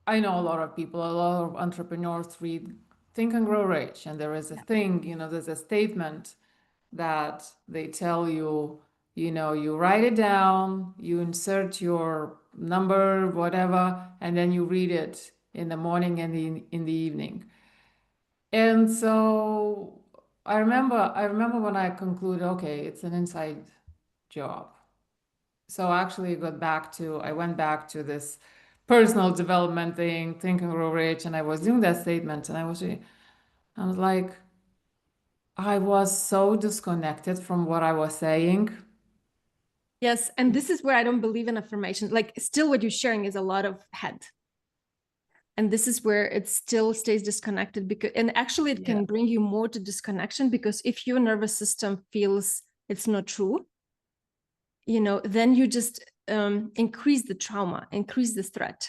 S1: I know a lot of people, a lot of entrepreneurs read Think and Grow Rich, and there is a thing, there's a statement that they tell you, you write it down, you insert your number, whatever, and then you read it in the morning and in the evening. And so I remember when I concluded, okay, it's an inside job. So actually I went back to this personal development thing, Think and Grow Rich, and I was doing that statement, and I was like, I was so disconnected from what I was saying.
S2: Yes, and this is where I don't believe in affirmation. Like, still what you're sharing is a lot of head. And this is where it still stays disconnected, because, and actually it can bring you more to disconnection, because if your nervous system feels it's not true, then you just increase the trauma, increase the threat.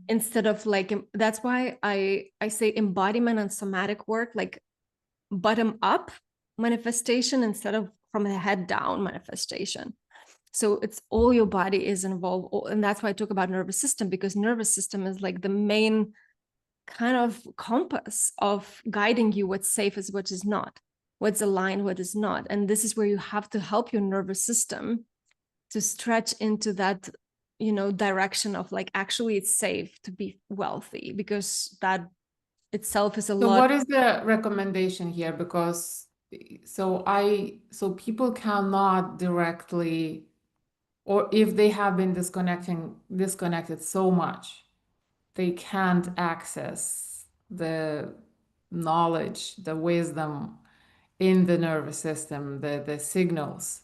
S2: Instead of like, that's why I say embodiment and somatic work, like bottom up manifestation instead of from the head down manifestation. So it's all your body is involved. And that's why I talk about nervous system, because nervous system is like the main kind of compass of guiding you what's safe is what is not, what's aligned, what is not. And this is where you have to help your nervous system to stretch into that, direction of like, actually it's safe to be wealthy, because that itself is a
S1: So
S2: lot.
S1: what is the recommendation here? Because so people cannot directly, or if they have been disconnected so much, they can't access the knowledge, the wisdom in the nervous system, the signals.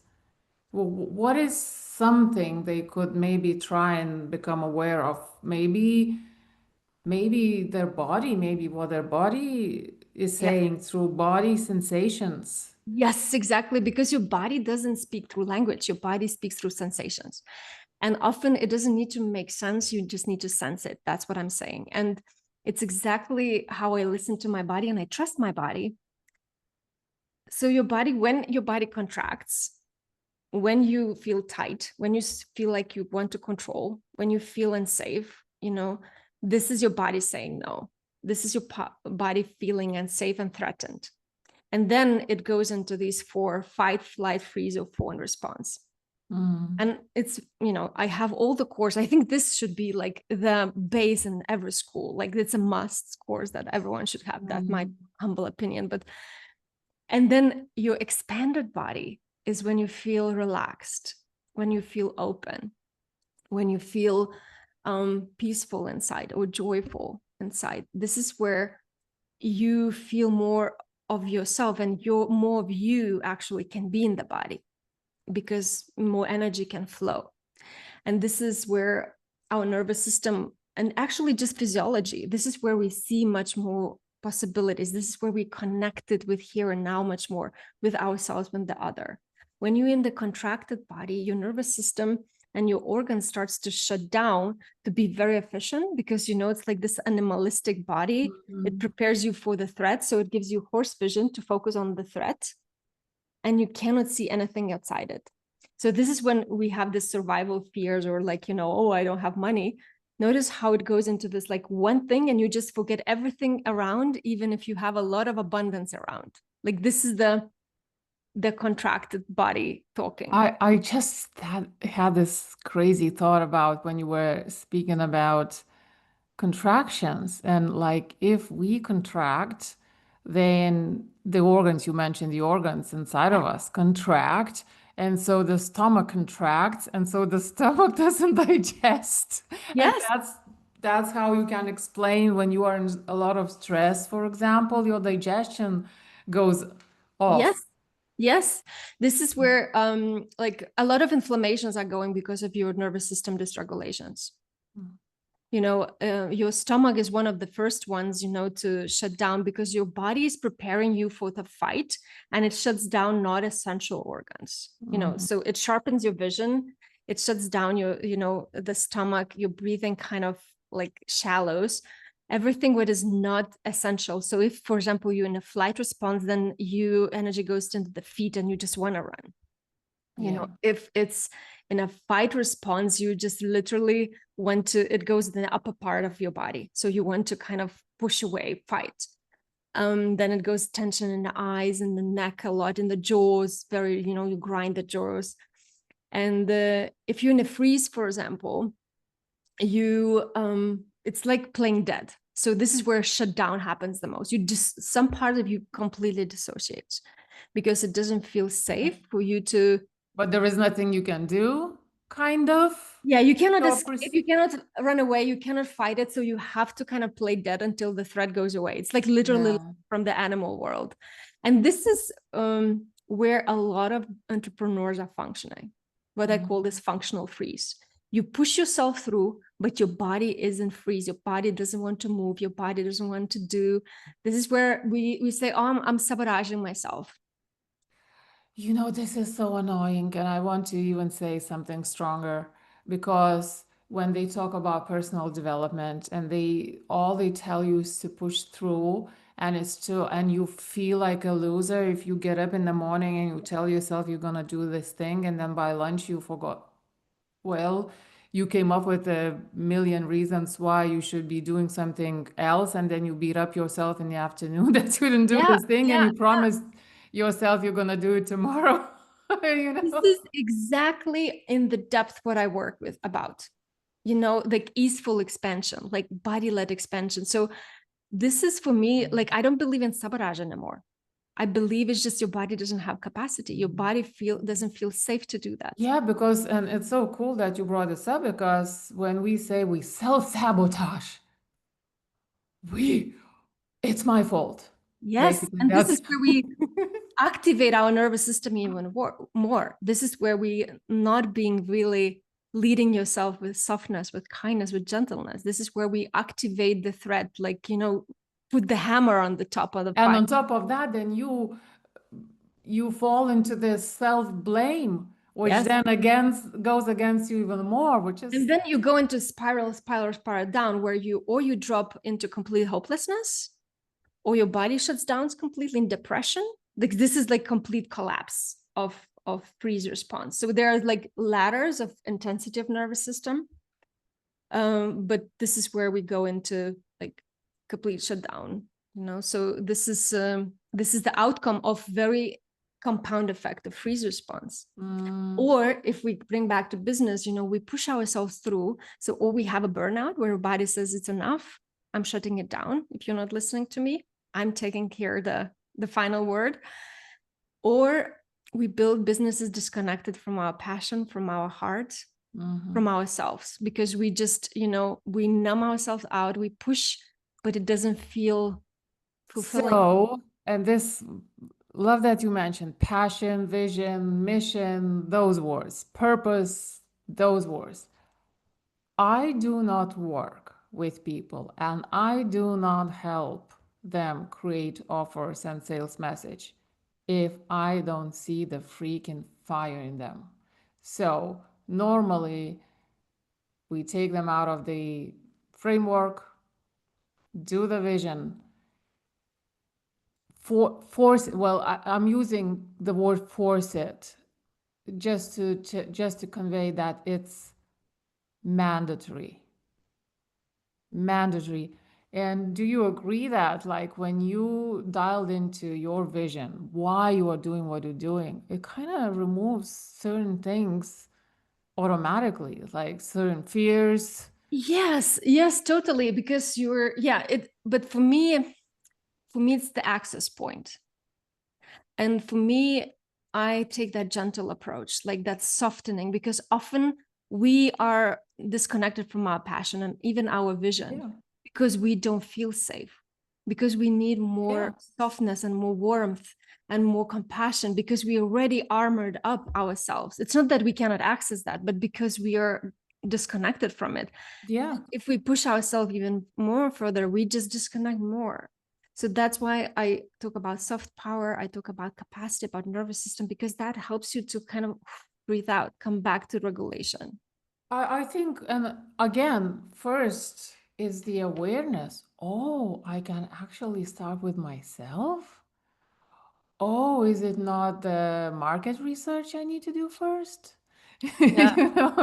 S1: What is something they could maybe try and become aware of? Maybe their body, maybe what their body is saying through body sensations.
S2: Yes, exactly. Because your body doesn't speak through language, your body speaks through sensations. And often it doesn't need to make sense, you just need to sense it. That's what I'm saying. And it's exactly how I listen to my body, and I trust my body. So your body, when your body contracts, when you feel tight, when you feel like you want to control, when you feel unsafe, this is your body saying no. This is your body feeling unsafe and threatened. And then it goes into these 4: fight, flight, freeze, or fawn response. And it's, I have all the course. I think this should be like the base in every school. Like it's a must course that everyone should have. That's my humble opinion. And then your expanded body is when you feel relaxed, when you feel open, when you feel peaceful inside or joyful inside. This is where you feel more of yourself, and more of you actually can be in the body, because more energy can flow. And this is where our nervous system, and actually just physiology, this is where we see much more possibilities. This is where we connected with here and now much more with ourselves than the other. When you're in the contracted body, your nervous system and your organs starts to shut down to be very efficient, because it's like this animalistic body. It prepares you for the threat, so it gives you horse vision to focus on the threat, and you cannot see anything outside it. So this is when we have this survival fears, or like, oh, I don't have money. Notice how it goes into this like one thing, and you just forget everything around, even if you have a lot of abundance around. Like this is the contracted body talking.
S1: I just had this crazy thought about when you were speaking about contractions, and like if we contract, then the organs, you mentioned the organs inside of us contract, and so the stomach contracts, and so the stomach doesn't digest. And
S2: Yes.
S1: that's how you can explain when you are in a lot of stress, for example, your digestion goes
S2: Yes.
S1: off.
S2: Yes. This is where like a lot of inflammations are going because of your nervous system dysregulations. Your stomach is one of the first ones, to shut down, because your body is preparing you for the fight, and it shuts down not essential organs. So it sharpens your vision, it shuts down your, the stomach, your breathing kind of like shallows everything what is not essential. So if, for example, you're in a flight response, then you energy goes into the feet and you just want to run. If it's in a fight response, you just literally want to, it goes in the upper part of your body. So you want to kind of push away, fight. Then it goes tension in the eyes and the neck, a lot in the jaws, very, you grind the jaws. And if you're in a freeze, for example, it's like playing dead. So this is where shutdown happens the most. Some part of you completely dissociates, because it doesn't feel safe for you to.
S1: But there is nothing you can do, kind of.
S2: Yeah, you cannot escape, you cannot run away, you cannot fight it. So you have to kind of play dead until the threat goes away. It's like literally from the animal world. And this is where a lot of entrepreneurs are functioning, what I call this functional freeze. You push yourself through, but your body isn't freeze. Your body doesn't want to move. Your body doesn't want to do. This is where we say, oh, I'm sabotaging myself.
S1: This is so annoying, and I want to even say something stronger, because when they talk about personal development and all they tell you is to push through, and you feel like a loser if you get up in the morning and you tell yourself you're gonna do this thing, and then by lunch you forgot. Well, you came up with a million reasons why you should be doing something else, and then you beat up yourself in the afternoon that you didn't do this thing, and you promised yourself you're gonna do it tomorrow.
S2: This is exactly in the depth what I work with about, like easeful expansion, like body-led expansion. So this is for me, like, I don't believe in sabotage anymore. I believe it's just your body doesn't have capacity. Your body doesn't feel safe to do that.
S1: Yeah, because, and it's so cool that you brought this up, because when we say we self-sabotage, it's my fault.
S2: Yes.
S1: Basically,
S2: And this
S1: that's
S2: is where we activate our nervous system even more. This is where we not being really leading yourself with softness, with kindness, with gentleness. This is where we activate the threat, like, put the hammer on the top of the
S1: and
S2: fire.
S1: on top of that, then you fall into this self-blame, which then goes against you even more, which is.
S2: And then you go into spiral down, where you drop into complete hopelessness, or your body shuts down completely in depression. Like this is like complete collapse of of freeze response. So there are like ladders of intensity of nervous system. But this is where we go into like complete shutdown, you know. So this is the outcome of very compound effect of freeze response. Or if we bring back to business, you know, we push ourselves through. So, or we have a burnout where our body says it's enough. I'm shutting it down. If you're not listening to me, I'm taking care the final word. Or we build businesses disconnected from our passion, from our heart, from ourselves, because we just, you know, we numb ourselves out, we push, but it doesn't feel fulfilling.
S1: So, and this, love that you mentioned passion, vision, mission, those words, purpose, those words. I do not work with people and I do not help them create offers and sales message if I don't see the freaking fire in them. So normally we take them out of the framework, do the vision, force. Well, I'm using the word force it just to convey that it's mandatory. Mandatory. And do you agree that, like, when you dialed into your vision, why you are doing what you're doing, it kind of removes certain things automatically, like certain fears?
S2: Yes, totally. Because you're, yeah, it, but for me, it's the access point. And for me, I take that gentle approach, like that softening, because often we are disconnected from our passion and even our vision
S1: Yeah.
S2: because we don't feel safe, because we need more
S1: Yeah.
S2: softness and more warmth and more compassion, because we already armored up ourselves. It's not that we cannot access that, but because we are disconnected from it.
S1: Yeah.
S2: If we push ourselves even more further, we just disconnect more. So that's why I talk about soft power, I talk about capacity, about nervous system, because that helps you to kind of breathe out, come back to regulation.
S1: I think, and again, first is the awareness. Oh, I can actually start with myself. Oh, is it not the market research I need to do first?
S2: Yeah.
S1: You know?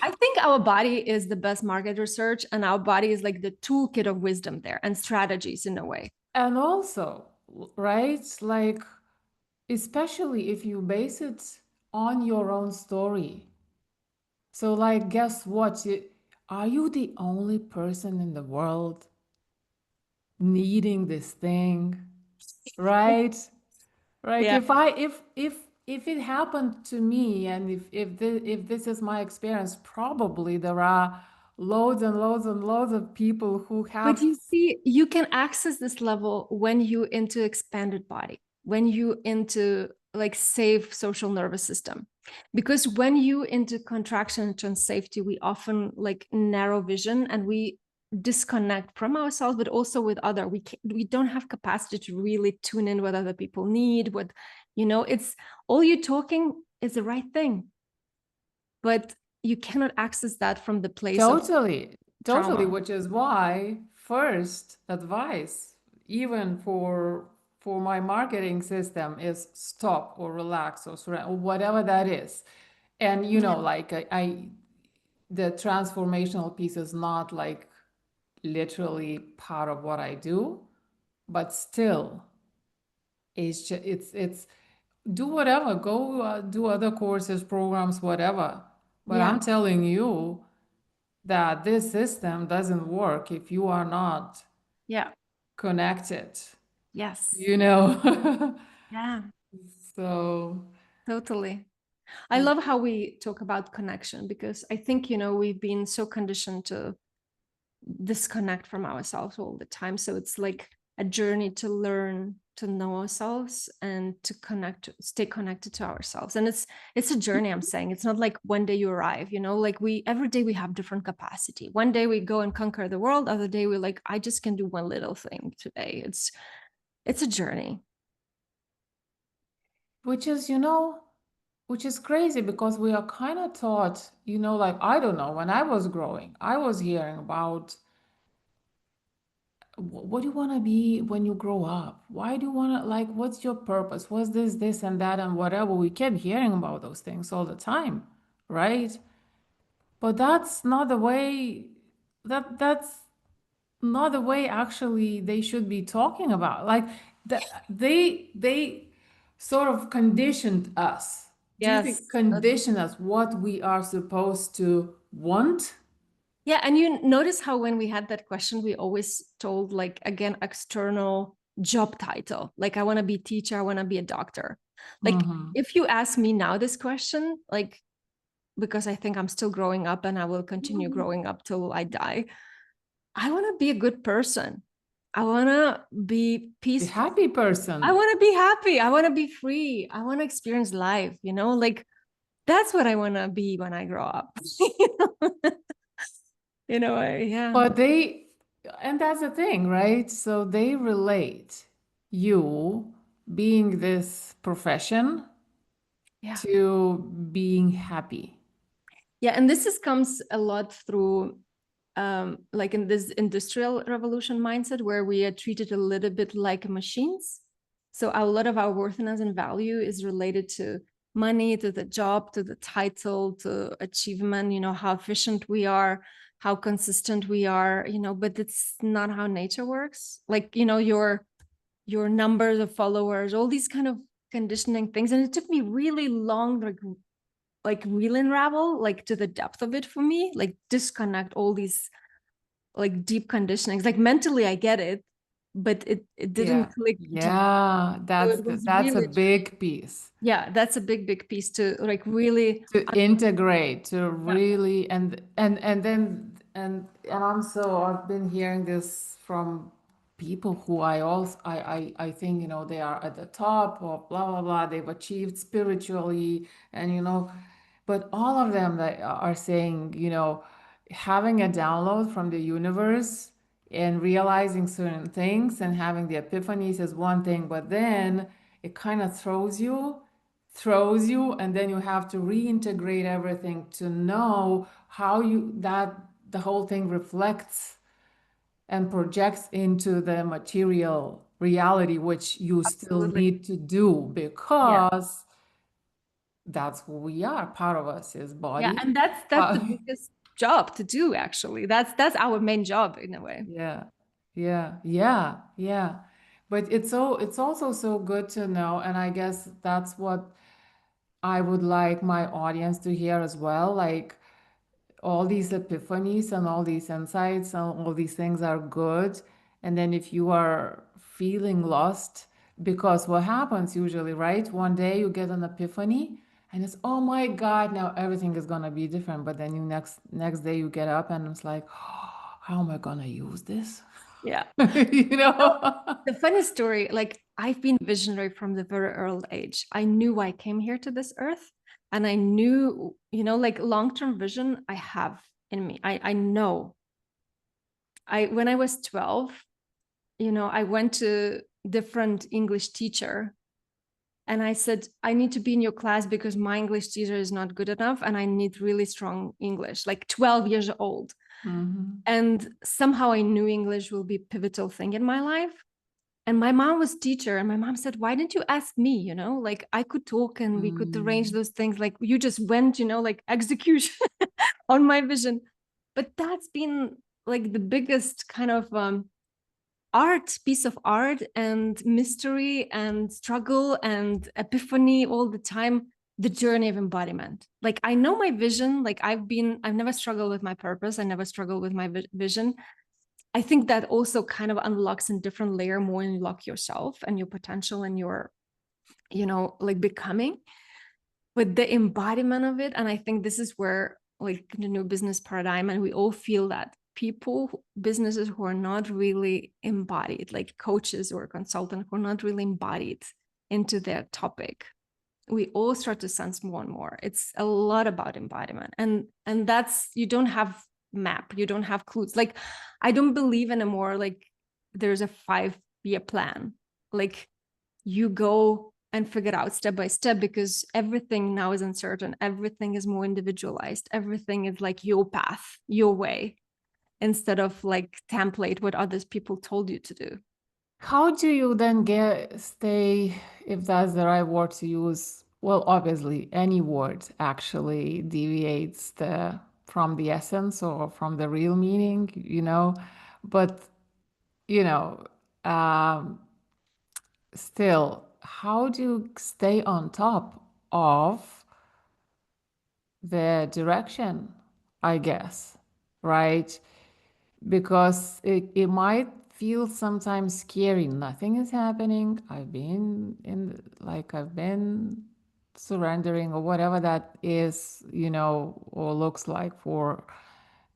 S2: I think our body is the best market research, and our body is like the toolkit of wisdom there and strategies in a way.
S1: And also, right? Like, especially if you base it on your own story. So, like, guess what? Are you the only person in the world needing this thing? Right? Right?
S2: Yeah.
S1: If it happened to me, and if this is my experience, probably there are loads and loads and loads of people who
S2: But
S1: have.
S2: you see, you can access this level when you into expanded body, when you into like safe social nervous system. Because when you into contraction and safety, we often like narrow vision and we disconnect from ourselves, but also with other. We don't have capacity to really tune in what other people need. What, you know, it's all you talking is the right thing, but you cannot access that from the place of
S1: Totally, totally,
S2: trauma.
S1: which is why first advice, even for my marketing system, is stop or relax or surrender or whatever that is. And you know,
S2: Yeah.
S1: like the transformational piece is not like literally part of what I do, but still, it's do whatever, go do other courses, programs, whatever. But
S2: Yeah.
S1: I'm telling you that this system doesn't work if you are not
S2: Yeah.
S1: connected,
S2: Yes.
S1: you know.
S2: Yeah,
S1: So,
S2: totally. I love how we talk about connection because I think, you know, we've been so conditioned to disconnect from ourselves all the time. So it's like a journey to learn to know ourselves and to connect, stay connected to ourselves. And it's a journey, I'm saying. It's not like one day you arrive, you know, like we every day we have different capacity. One day we go and conquer the world, other day we're like, I just can do one little thing today. It's a journey.
S1: which is, which is crazy because we are kind of taught, like, I don't know, when I was growing, I was hearing about what do you want to be when you grow up? Why do you want to, like, what's your purpose? What's this, and that, and whatever? We kept hearing about those things all the time, right? But that's not the way, that's not the way actually they should be talking about. Like, they sort of conditioned us. Do you think
S2: Yes.
S1: condition us what we are supposed to want?
S2: Yeah, and you notice how when we had that question, we always told like again external job title. Like I want to be teacher, I want to be a doctor. Like
S1: Mm-hmm.
S2: if you ask me now this question, like because I think I'm still growing up and I will continue
S1: Mm-hmm.
S2: growing up till I die, I want to be a good person. I want to be
S1: A
S2: peaceful.
S1: happy
S2: I
S1: person.
S2: want to be happy. I want to be free. I want to experience life, you know? Like that's what I want to be when I grow up. Yeah.
S1: But they, and that's the thing, right? So they relate you being this profession
S2: Yeah.
S1: to being happy.
S2: Yeah, and this comes a lot through like in this industrial revolution mindset where we are treated a little bit like machines. So a lot of our worthiness and value is related to money, to the job, to the title, to achievement, how efficient we are, how consistent we are, but it's not how nature works. Like, your numbers of followers, all these kind of conditioning things. And it took me really long, like real unravel like to the depth of it for me, like disconnect all these like deep conditionings. Like mentally I get it, but it didn't
S1: Yeah.
S2: click deep.
S1: Yeah,
S2: So it was
S1: that's a
S2: really,
S1: big piece
S2: yeah, that's a big piece to like really,
S1: to integrate, to
S2: yeah,
S1: really, and then and I'm so I've been hearing this from people who I also I think, they are at the top or blah blah blah, they've achieved spiritually, and but all of them that are saying, having a download from the universe and realizing certain things and having the epiphanies is one thing, but then it kind of throws you, and then you have to reintegrate everything to know how that the whole thing reflects and projects into the material reality, which you still
S2: absolutely.
S1: need to do
S2: Yeah.
S1: because that's who we are. Part of us is
S2: Yeah,
S1: body.
S2: and that's the
S1: Part,
S2: biggest job to do, actually. That's our main job in a way.
S1: yeah, yeah. But it's also so good to know, and I guess that's what I would like my audience to hear as well. Like, all these epiphanies and all these insights and all these things are good. And then if you are feeling lost, because what happens usually, right? One day you get an epiphany and it's, oh my God, now everything is gonna be different. But then you next day you get up and it's like, oh, how am I gonna use this?
S2: Yeah.
S1: you
S2: Well,
S1: know?
S2: the funny story, like I've been visionary from the very early age. I knew I came here to this earth, and I knew, like long-term vision I have in me. I know. When I was 12, I went to different English teacher and I said, I need to be in your class because my English teacher is not good enough and I need really strong English, like 12 years old.
S1: Mm-hmm.
S2: And somehow I knew English will be a pivotal thing in my life. And my mom was teacher, and my mom said, why didn't you ask me? Like I could talk and we could arrange
S1: Mm.
S2: those things. Like you just went, like execution on my vision. But that's been like the biggest kind of piece of art and mystery and struggle and epiphany all the time, the journey of embodiment. Like I know my vision, like I've never struggled with my purpose. I never struggled with my vision. I think that also kind of unlocks in different layer more and unlock yourself and your potential and your, like becoming, but the embodiment of it. And I think this is where like the new business paradigm, and we all feel that people, businesses who are not really embodied, like coaches or consultants who are not really embodied into their topic, we all start to sense more and more. It's a lot about embodiment. And that's, you don't have map, you don't have clues. Like I don't believe anymore like there's a 5-year plan. Like you go and figure out step by step, because everything now is uncertain, everything is more individualized, everything is like your path, your way. instead of like template what others people told you to do.
S1: How do you then stay, if that's the right word to use? Well, obviously, any word actually deviates from the essence or from the real meaning, But, you know, um, still, how do you stay on top of the direction, I guess, right? Because it might feel sometimes scary. Nothing is happening. I've been surrendering or whatever that is, or looks like for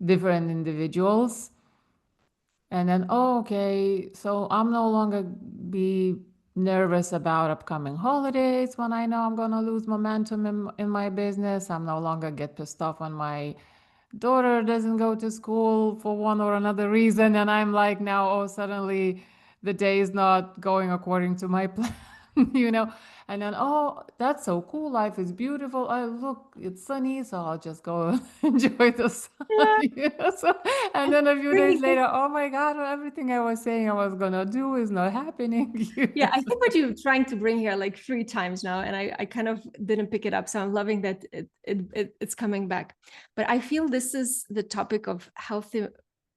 S1: different individuals. And then, oh, okay, so I'm no longer be nervous about upcoming holidays when I know I'm gonna lose momentum in my business. I'm no longer get pissed off when my daughter doesn't go to school for one or another reason, and I'm like, now, oh, suddenly the day is not going according to my plan, you know and then, oh, that's so cool, life is beautiful, I look, it's sunny, so I'll just go enjoy the sun,
S2: Yeah,
S1: so, and then a few days
S2: really.
S1: later, oh my God, everything I was saying I was gonna do is not happening.
S2: Yeah, I think what you're trying to bring here like 3 times now, and I kind of didn't pick it up. So I'm loving that it's coming back. But I feel this is the topic of healthy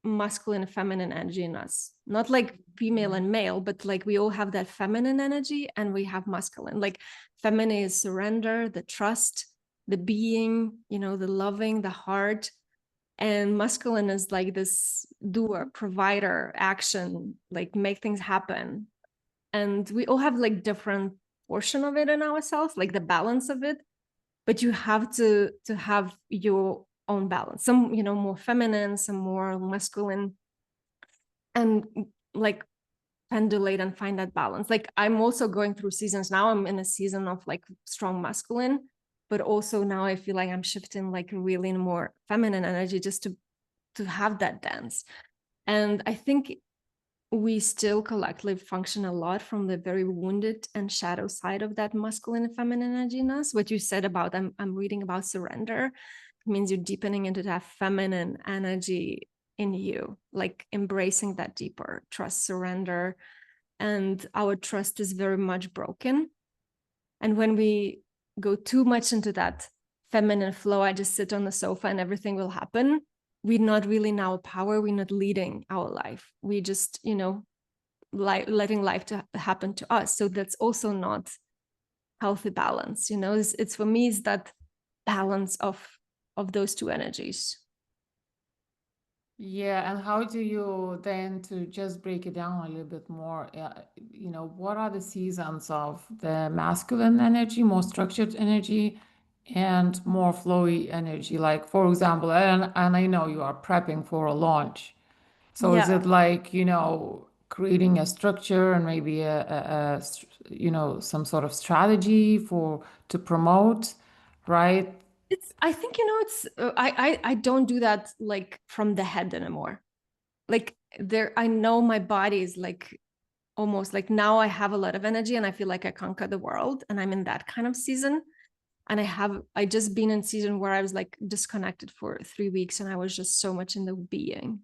S2: masculine and feminine energy in us. Not like female and male, but like we all have that feminine energy and we have masculine. Like feminine is surrender, the trust, the being, the loving, the heart. And masculine is like this doer, provider, action, like make things happen, and we all have like different portion of it in ourselves, like the balance of it, but you have to have your own balance, some more feminine, some more masculine, and like pendulate and find that balance. Like I'm also going through seasons now. I'm in a season of like strong masculine, but also now I feel like I'm shifting like really more feminine energy just to have that dance. And I think we still collectively function a lot from the very wounded and shadow side of that masculine and feminine energy in us. What you said about, I'm reading about surrender, it means you're deepening into that feminine energy in you, like embracing that deeper trust, surrender. And our trust is very much broken. And when we go too much into that feminine flow, I just sit on the sofa and everything will happen, we're not really in our power, we're not leading our life, we just letting life to happen to us. So that's also not healthy balance. It's for me, is that balance of those two energies.
S1: Yeah, and how do you then, to just break it down a little bit more, what are the seasons of the masculine energy, more structured energy, and more flowy energy? Like, for example, and I know you are prepping for a launch. So is
S2: Yeah,
S1: it like, creating a structure and maybe some sort of strategy to promote, right?
S2: it's, I think, it's I don't do that like from the head anymore. Like there, I know my body is like almost like, now I have a lot of energy and I feel like I conquer the world, and I'm in that kind of season. And I just been in season where I was like disconnected for 3 weeks and I was just so much in the being.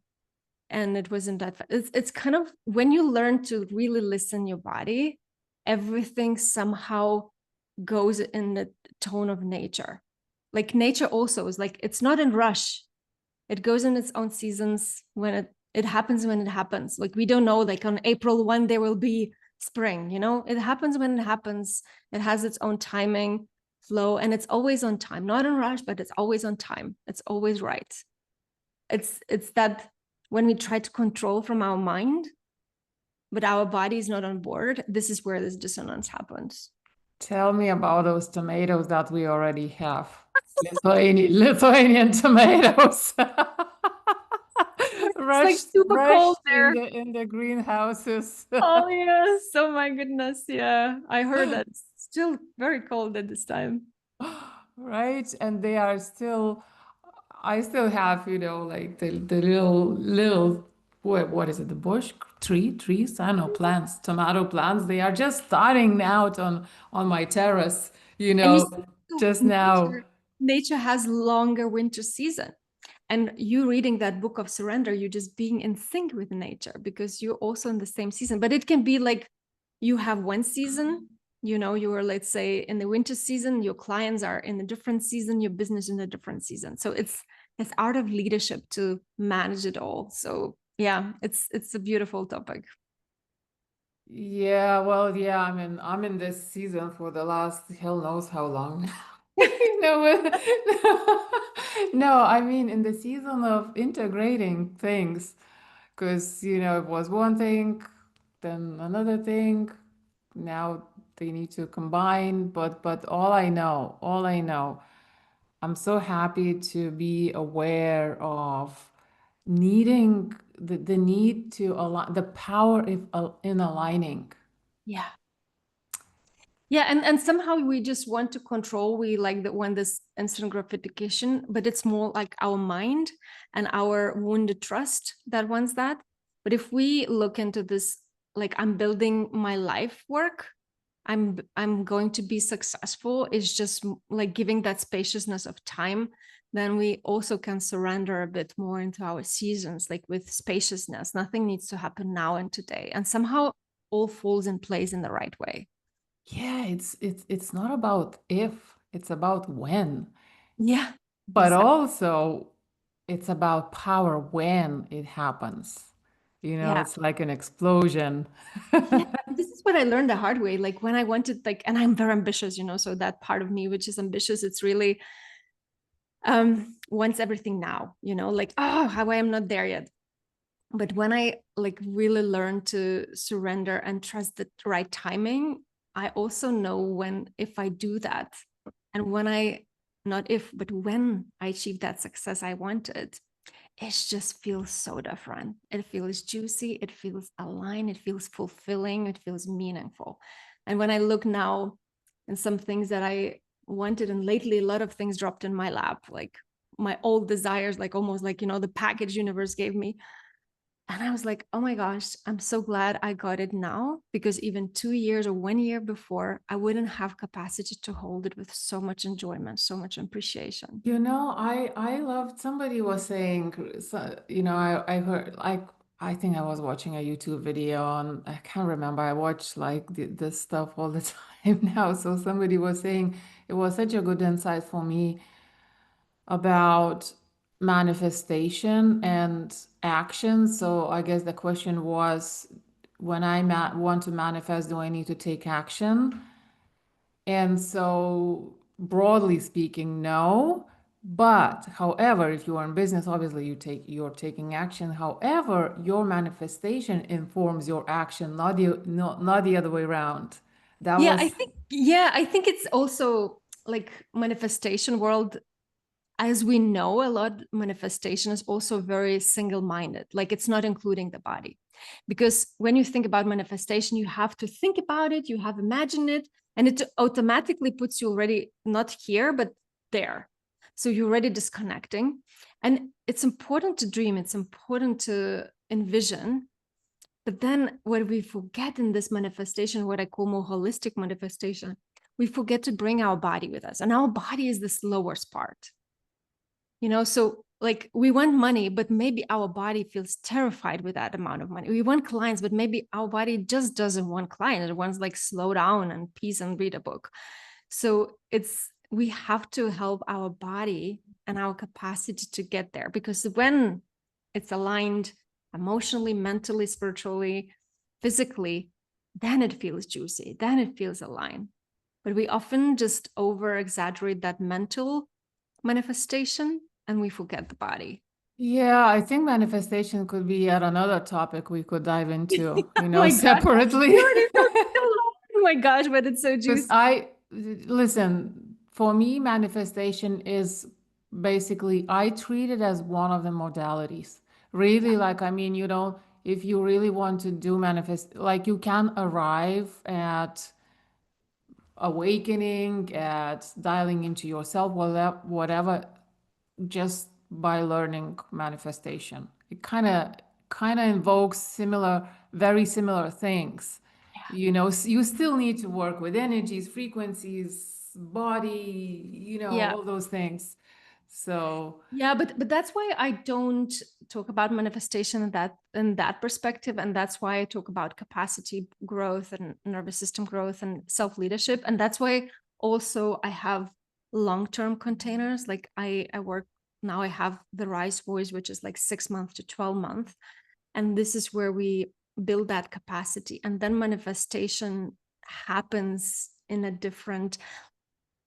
S2: And it wasn't that it's kind of when you learn to really listen your body, everything somehow goes in the tone of nature. Like nature also is like, it's not in rush, it goes in its own seasons. When it happens when it happens. Like we don't know, like on April 1 there will be spring, it happens when it happens. It has its own timing, flow, and it's always on time, not in rush, but it's always on time, it's always right. It's that when we try to control from our mind but our body is not on board, this is where this dissonance happens.
S1: Tell me about those tomatoes that we already have. Lithuanian tomatoes.
S2: It's like super cold
S1: Rushed in
S2: there.
S1: the greenhouses.
S2: Oh yes, oh my goodness, yeah, I heard that it's still very cold at this time.
S1: Right? And they are still, I still have, like the little, what is it? The bush trees? I don't know, plants, tomato plants. They are just starting out on my terrace,
S2: And you see,
S1: just now.
S2: nature has longer winter season. And you reading that book of surrender, you just being in sync with nature because you're also in the same season. But it can be like you have one season, you know, you are, let's say, in the winter season, your clients are in a different season, your business in a different season. So it's art of leadership to manage it all. So yeah, it's a beautiful topic.
S1: Yeah, well, yeah, I mean, I'm in this season for the last hell knows how long. You know, no, I mean, in the season of integrating things, because, you know, it was one thing, then another thing. Now they need to combine, but all I know, I'm so happy to be aware of needing the need to align the power in aligning.
S2: Yeah. Yeah, and somehow we just want to control. We like that when this instant gratification, but it's more like our mind and our wounded trust that wants that. But if we look into this, like I'm building my life work, I'm going to be successful. It's just like giving that spaciousness of time. Then we also can surrender a bit more into our seasons, like with spaciousness. Nothing needs to happen now and today, and somehow all falls in place in the right way.
S1: Yeah, it's not about if, it's about when.
S2: Yeah,
S1: But
S2: exactly.
S1: also it's about power when it happens. You know,
S2: Yeah.
S1: it's like an explosion.
S2: Yeah. This is what I learned the hard way. Like when I wanted, like, and I'm very ambitious, you know, so that part of me, which is ambitious, it's really wants everything now, you know, like, oh, how I am not there yet. But when I like really learned to surrender and trust the right timing, I also know when, if I do that, and when I, not if, but when I achieve that success I wanted, it just feels so different. It feels juicy, it feels aligned, it feels fulfilling, it feels meaningful. And when I look now in some things that I wanted, and lately a lot of things dropped in my lap, like my old desires, like almost like, you know, the package universe gave me. And I was like, oh my gosh, I'm so glad I got it now, because even 2 years or 1 year before, I wouldn't have capacity to hold it with so much enjoyment, so much appreciation.
S1: You know, I loved somebody was saying, so, you know, I heard like I think I was watching a YouTube video on I can't remember. I watch like this stuff all the time now. So somebody was saying it was such a good insight for me about manifestation and action. So I guess the question was, when I want to manifest, do I need to take action? And so, broadly speaking, no. But however, if you are in business, obviously you're taking action. However, your manifestation informs your action, not the other way around. That was
S2: Yeah, I think it's also like manifestation world, as we know a lot, manifestation is also very single-minded, like it's not including the body, because when you think about manifestation, you have to think about it, you have imagined it, and it automatically puts you already not here but there, so you're already disconnecting. And it's important to dream, it's important to envision, but then what we forget in this manifestation, what I call more holistic manifestation, we forget to bring our body with us, and our body is the slowest part, you know. So like we want money, but maybe our body feels terrified with that amount of money. We want clients, but maybe our body just doesn't want clients, it wants like slow down and peace and read a book. So it's, we have to help our body and our capacity to get there, because when it's aligned emotionally, mentally, spiritually, physically, then it feels juicy, then it feels aligned. But we often just over exaggerate that mental manifestation and we forget the body.
S1: Yeah, I think manifestation could be yet another topic we could dive into,
S2: Oh
S1: you know,
S2: my God.
S1: separately.
S2: We already talked so long. Oh my gosh, but it's so
S1: Because
S2: juicy.
S1: listen, for me, manifestation is basically, I treat it as one of the modalities. Really, like, I mean, you know, if you really want to do manifest, like, you can arrive at awakening, at dialing into yourself, whatever, just by learning manifestation. It kind of invokes very similar things. You know, you still need to work with energies, frequencies, body, you know,
S2: Yeah.
S1: all those things. So
S2: yeah, but that's why I don't talk about manifestation in that perspective, and that's why I talk about capacity growth and nervous system growth and self-leadership. And that's why also I have long-term containers. Like I work now, I have the Rise Voice, which is like 6 months to 12 months. And this is where we build that capacity. And then manifestation happens in a different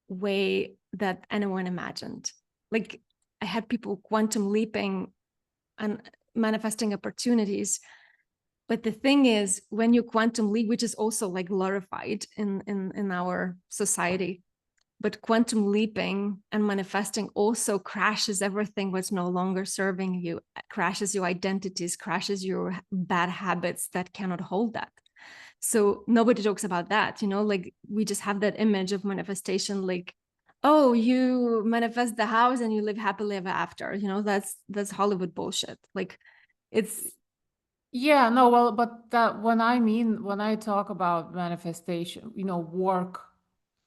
S2: way that anyone imagined. Like I had people quantum leaping and manifesting opportunities. But the thing is, when you quantum leap, which is also like glorified in our society, but quantum leaping and manifesting also crashes everything what's no longer serving you, crashes your identities, crashes your bad habits that cannot hold that. So nobody talks about that, you know, like we just have that image of manifestation, like, oh, you manifest the house and you live happily ever after, you know, that's Hollywood bullshit. Like it's
S1: yeah, no, well, but that when I talk about manifestation, work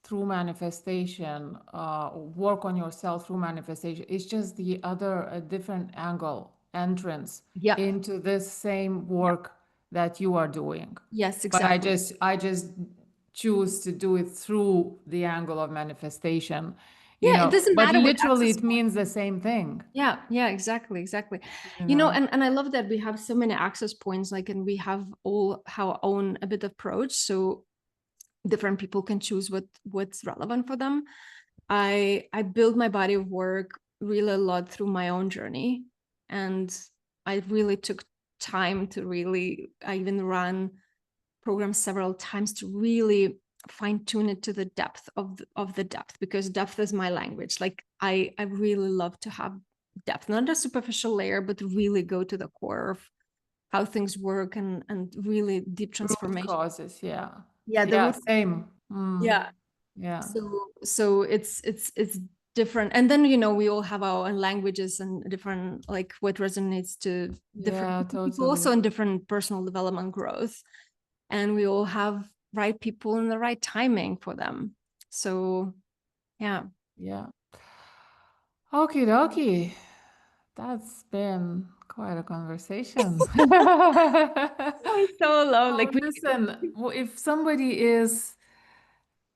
S1: through manifestation, work on yourself through manifestation, it's just a different angle, entrance
S2: yeah,
S1: into this same
S2: yeah,
S1: work that you are doing.
S2: yes,
S1: But I
S2: exactly.
S1: just I just choose to do it through the angle of manifestation,
S2: Yeah, it doesn't
S1: but
S2: matter what
S1: literally
S2: access
S1: it
S2: point.
S1: means the same thing,
S2: Yeah, exactly.
S1: you
S2: You know,
S1: know.
S2: and I love that we have so many access points, like, and we have all our own a bit approach, so different people can choose what's relevant for them. I build my body of work really a lot through my own journey, and I really took time to really. I even run programs several times to really fine tune it to the depth of the depth, because depth is my language. Like I really love to have depth, not a superficial layer, but really go to the core of how things work, and really deep
S1: Root
S2: transformation.
S1: causes, yeah.
S2: Yeah, the
S1: Yeah,
S2: root.
S1: same.
S2: Yeah.
S1: Yeah.
S2: So it's different, and then, you know, we all have our own languages and different, like what resonates to different
S1: Yeah,
S2: people, also
S1: totally.
S2: in different personal development growth, and we all have right people and the right timing for them. So yeah.
S1: Yeah. Okie dokie. That's been quite a conversation.
S2: Oh, so low.
S1: Oh,
S2: Like we
S1: listen, if somebody is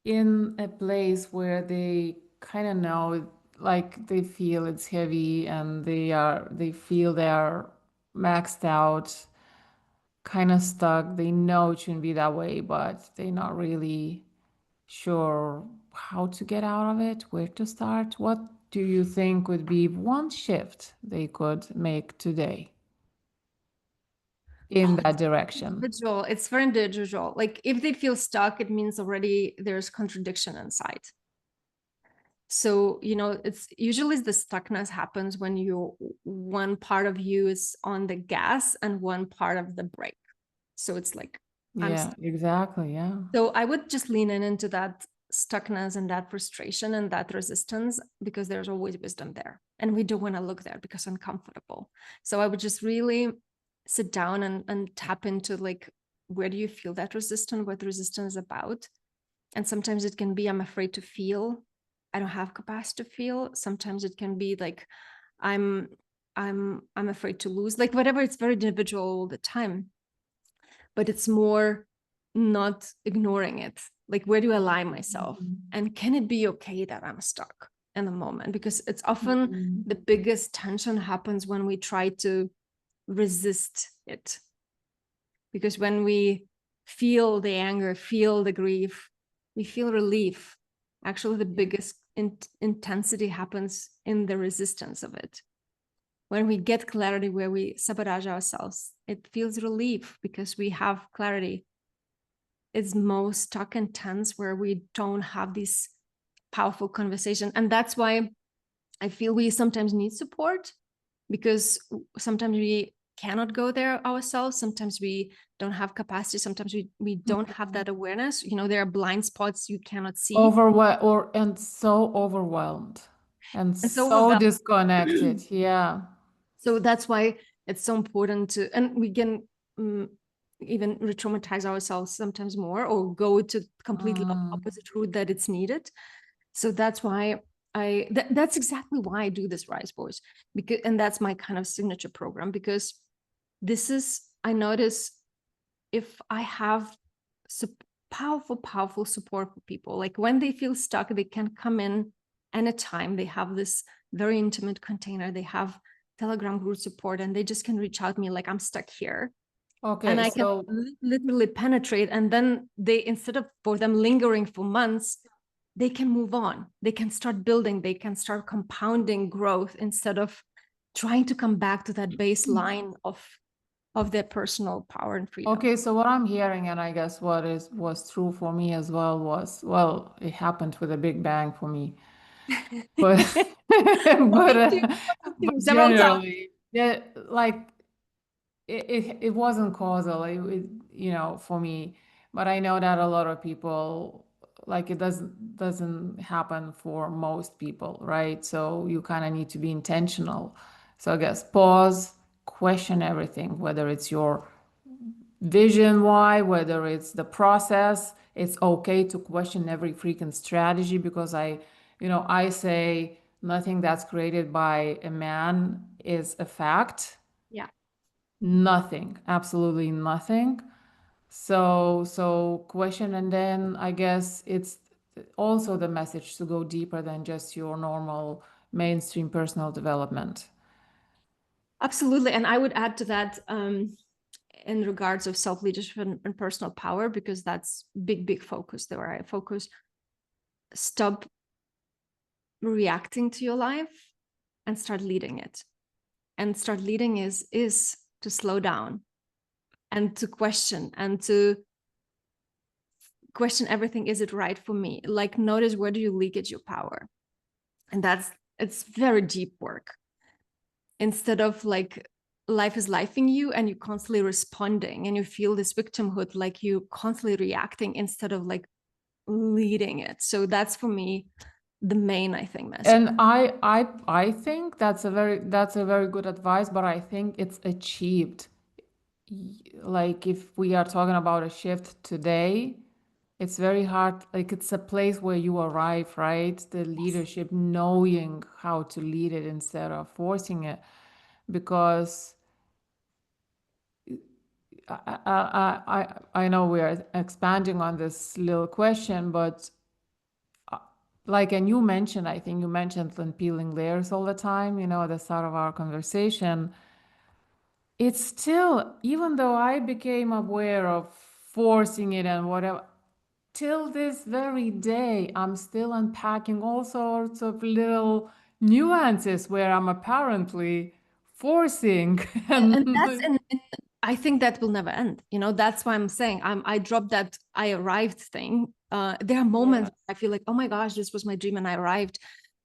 S1: in a place where they kind of know, like they feel it's heavy and they feel they are maxed out, kind of stuck, they know it shouldn't be that way, but they're not really sure how to get out of it, where to start. What do you think would be one shift they could make today in
S2: oh,
S1: that direction?
S2: individual. It's very individual. Like if they feel stuck, it means already there's contradiction inside. So, you know, it's usually the stuckness happens when you one part of you is on the gas and one part of the brake. So it's like I'm
S1: Yeah,
S2: stuck.
S1: exactly. Yeah.
S2: So I would just lean into that stuckness and that frustration and that resistance, because there's always wisdom there. And we don't want to look there because uncomfortable. So I would just really sit down and tap into, like, where do you feel that resistance, what the resistance is about? And sometimes it can be, I'm afraid to feel, I don't have capacity to feel. Sometimes it can be like i'm I'm afraid to lose, like whatever. It's very individual all the time, but it's more not ignoring it. Like, where do I align myself?
S1: Mhm.
S2: And can it be okay that I'm stuck in the moment? Because it's often
S1: Mhm.
S2: the biggest tension happens when we try to resist it. Because when we feel the anger, feel the grief, we feel relief. Actually, the
S1: Yeah.
S2: biggest intensity happens in the resistance of it. When we get clarity, where we sabotage ourselves, it feels relief because we have clarity. It's most stuck and tense where we don't have this powerful conversation. And that's why I feel we sometimes need support, because sometimes we cannot go there ourselves. Sometimes we don't have capacity. Sometimes we don't have
S1: Mhm.
S2: that awareness. You know, there are blind spots you cannot see.
S1: And so overwhelmed and
S2: And so
S1: so
S2: overwhelmed.
S1: disconnected. Yeah.
S2: So that's why it's so important to, and we can even re-traumatize ourselves sometimes more, or go to completely
S1: Mm.
S2: opposite route that it's needed. So that's why that's exactly why I do this Rise Voice, because, and that's my kind of signature program, because this is, I notice if I have powerful support for people, like when they feel stuck, they can come in anytime. They have this very intimate container. They have Telegram group support, and they just can reach out to me like, I'm stuck here.
S1: Okay,
S2: And I can
S1: so
S2: literally penetrate. And then they, instead of for them lingering for months, they can move on. They can start building. They can start compounding growth instead of trying to come back to that baseline of their personal power and freedom.
S1: okay, so what I'm hearing, and I guess was true for me as well, was, well, it happened with a big bang for me, but but
S2: Me too. Me
S1: but
S2: too. Several times.
S1: generally, yeah, like it wasn't causal, for me, but I know that a lot of people, like, it doesn't happen for most people, right? So you kind of need to be intentional. So I guess pause, question everything, whether it's your vision why, whether it's the process. It's okay to question every freaking strategy, because I say nothing that's created by a man is a fact.
S2: Yeah.
S1: Nothing, absolutely nothing. So question, and then I guess it's also the message to go deeper than just your normal mainstream personal development.
S2: Absolutely. And I would add to that, in regards of self-leadership and personal power, because that's big focus there. I focus, stop reacting to your life and start leading it. And start leading is to slow down and to question, and to question everything. Is it right for me? Like, notice, where do you leakage your power? And it's very deep work. Instead of like, life is lifing you and you constantly responding and you feel this victimhood, like you constantly reacting instead of like leading it. So that's for me the main, I think, message.
S1: And I think that's a very good advice, but I think it's achieved. Like, if we are talking about a shift today, it's very hard. Like, it's a place where you arrive, right? The leadership, knowing how to lead it instead of forcing it. Because I know we are expanding on this little question, but like, and you mentioned, I think you mentioned peeling layers all the time, at the start of our conversation. It's still, even though I became aware of forcing it and whatever, till this very day, I'm still unpacking all sorts of little nuances where I'm apparently forcing.
S2: And that's,
S1: And
S2: and I think that will never end. That's why I'm saying, I dropped that I arrived thing. There are
S1: yeah,
S2: moments I feel like, oh my gosh, this was my dream and I arrived.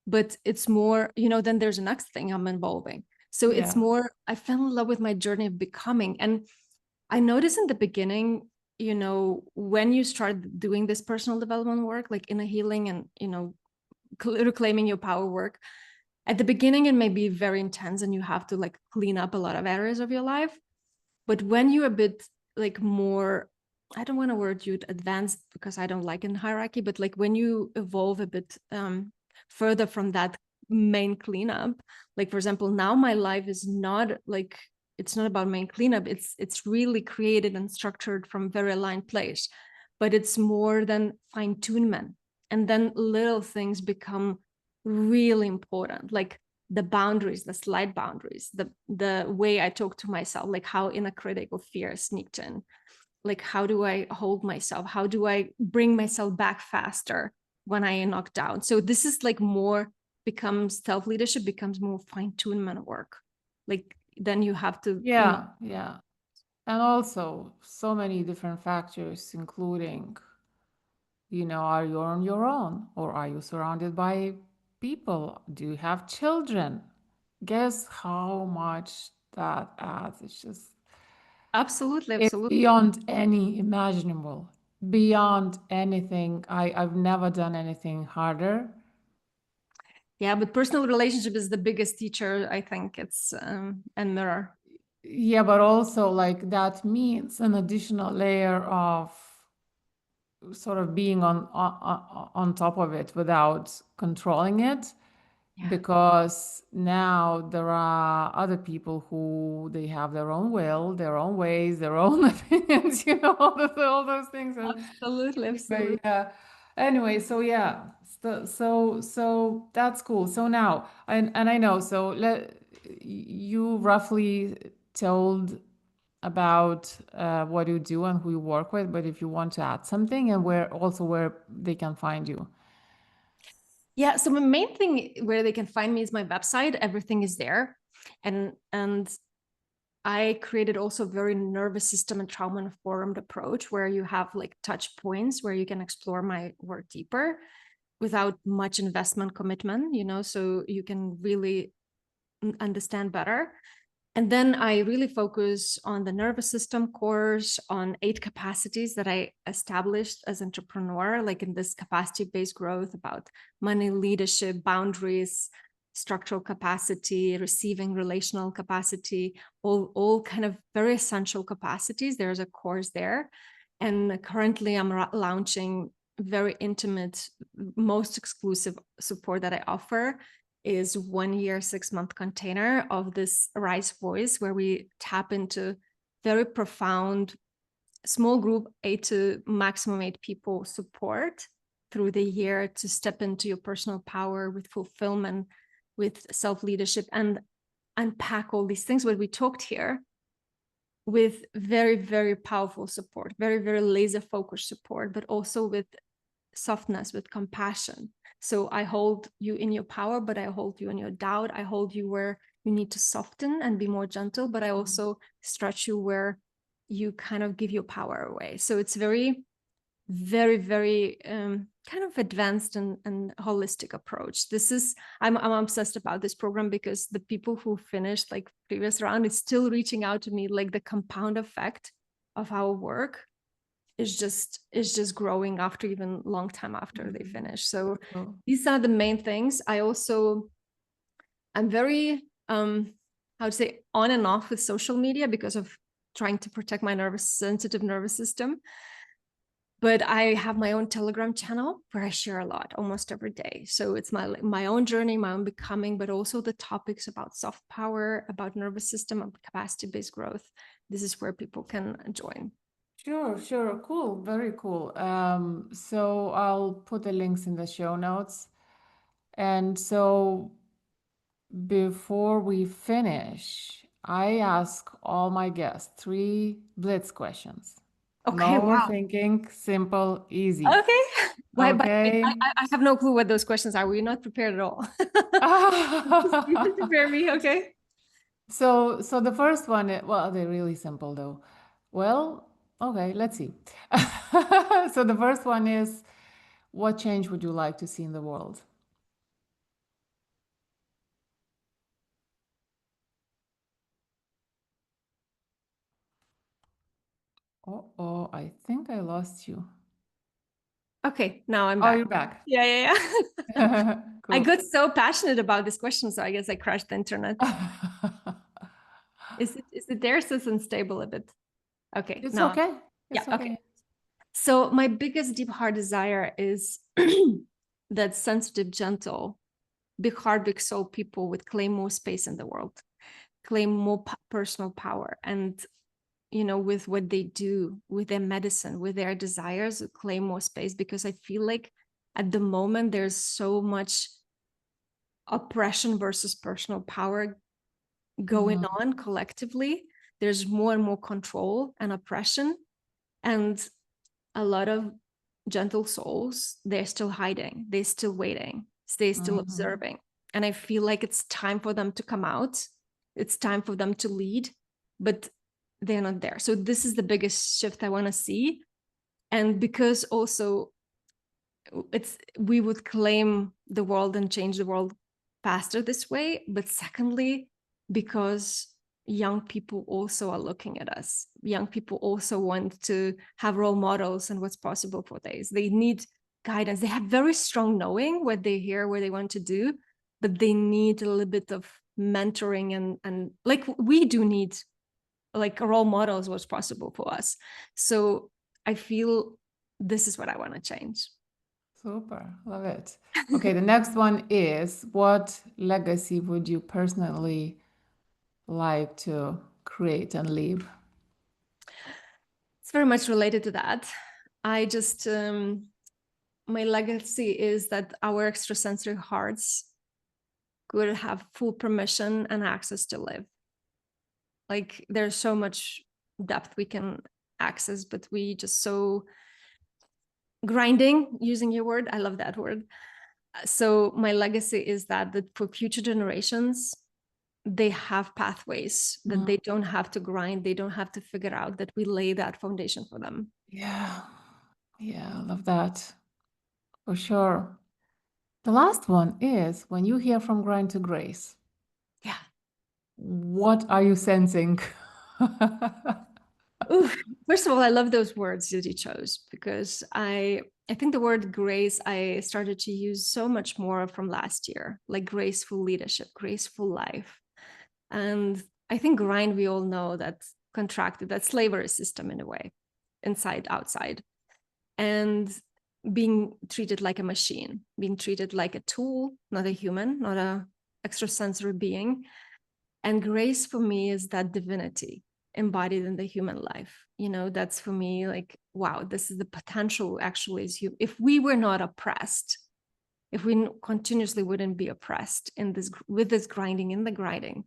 S2: But it's more, then there's the next thing I'm involving. So it's
S1: yeah.
S2: more, I fell in love with my journey of becoming. And I noticed in the beginning, when you start doing this personal development work, like inner healing and, reclaiming your power work, at the beginning, it may be very intense and you have to like clean up a lot of areas of your life. But when you're a bit like more, I don't want to word you advanced, because I don't like in hierarchy, but like when you evolve a bit further from that main cleanup, like for example, now my life is not like, it's not about main cleanup. It's really created and structured from very aligned place, but it's more than fine tunement. And then little things become really important, like the boundaries, the slight boundaries, the way I talk to myself, like how inner critic or fear sneaked in, like how do I hold myself, how do I bring myself back faster when I am knocked down. So this is like more, becomes self-leadership, becomes more fine-tunement work. Like then you have to,
S1: Yeah, yeah. And also so many different factors, including, are you on your own, or are you surrounded by people? Do you have children? Guess how much that adds.
S2: absolutely,
S1: It's
S2: absolutely.
S1: beyond any imaginable, beyond anything. I've never done anything harder.
S2: Yeah, but personal relationship is the biggest teacher, I think. It's and mirror.
S1: Yeah, but also, like, that means an additional layer of sort of being on top of it without controlling it. because now there are other people who they have their own will, their own ways, their own opinions, all those things.
S2: Absolutely, absolutely.
S1: But yeah. Anyway, so yeah, so that's cool. So now, and I know, so you roughly told about what you do and who you work with, but if you want to add something and where they can find you.
S2: Yeah, so the main thing where they can find me is my website. Everything is there. And I created also a very nervous system and trauma informed approach where you have like touch points where you can explore my work deeper without much investment commitment, so you can really understand better. And then I really focus on the nervous system course, on 8 capacities that I established as entrepreneur, like in this capacity-based growth about money, leadership, boundaries, structural capacity, receiving relational capacity, all kind of very essential capacities. There's a course there. And currently I'm launching very intimate, most exclusive support that I offer is 1 year, 6-month container of this Rise Voice, where we tap into very profound, small group, 8 to maximum 8 people support through the year to step into your personal power with fulfillment, with self-leadership, and unpack all these things what we talked here with very, very powerful support, very, very laser focused support, but also with softness, with compassion. So I hold you in your power, but I hold you in your doubt. I hold you where you need to soften and be more gentle, but I also stretch you where you kind of give your power away. So it's very, very, very kind of advanced and holistic approach. I'm obsessed about this program because the people who finished like previous round is still reaching out to me, like the compound effect of our work is just growing after even long time after they finish. So these are the main things. I'm very how to say on and off with social media because of trying to protect my sensitive nervous system. But I have my own Telegram channel where I share a lot almost every day. So it's my own journey, my own becoming, but also the topics about soft power, about nervous system, about capacity-based growth. This is where people can join.
S1: Sure. Cool. Very cool. So I'll put the links in the show notes. And so before we finish, I ask all my guests 3 blitz questions.
S2: Okay,
S1: No
S2: wow.
S1: overthinking, simple, easy.
S2: Okay. Why, but
S1: Okay.
S2: I have no clue what those questions are. We're not prepared at all. You should prepare me, okay?
S1: So the first one, well, they're really simple though. Well, okay, let's see. So the first one is, what change would you like to see in the world? Oh, I think I lost you.
S2: Okay, now I'm
S1: Oh,
S2: back.
S1: you're back.
S2: Yeah. I
S1: Cool.
S2: got so passionate about this question, so I guess I crashed the internet. Is it there? So it's unstable a bit. Okay,
S1: It's
S2: now,
S1: okay.
S2: yeah,
S1: It's
S2: okay.
S1: okay.
S2: So my biggest deep heart desire is that sensitive, gentle, big heart, big soul people would claim more space in the world, claim more personal power, and with what they do, with their medicine, with their desires, claim more space, because I feel like at the moment there's so much oppression versus personal power going on collectively. There's more and more control and oppression, and a lot of gentle souls, they're still hiding, they're still waiting, they're still observing. And I feel like it's time for them to come out. It's time for them to lead, but they're not there. So this is the biggest shift I want to see. And because also we would claim the world and change the world faster this way, but secondly, because young people also are looking at us. Young people also want to have role models and what's possible for they need guidance. They have very strong knowing what they hear, what they want to do, but they need a little bit of mentoring and like we do need like role models what's possible for us. So I feel this is what I want to change.
S1: Super. Love it. Okay, the next one is, what legacy would you personally like to create and leave?
S2: It's very much related to that. I just, my legacy is that our extrasensory hearts could have full permission and access to live. Like there's so much depth we can access, but we just so grinding, using your word. I love that word. So my legacy is that for future generations, they have pathways that they don't have to grind, they don't have to figure out, that we lay that foundation for them.
S1: Yeah. Yeah, I love that. For sure. The last one is, when you hear from grind to grace,
S2: Yeah.
S1: what are you sensing?
S2: Ooh, first of all, I love those words that you chose, because I think the word grace I started to use so much more from last year, like graceful leadership, graceful life. And I think grind, we all know that contracted, that slavery system in a way, inside, outside. And being treated like a machine, being treated like a tool, not a human, not a extrasensory being. And grace for me is that divinity embodied in the human life. That's for me like, wow, this is the potential actually is you. If we were not oppressed, if we continuously wouldn't be oppressed in this, with this grinding, in the grinding,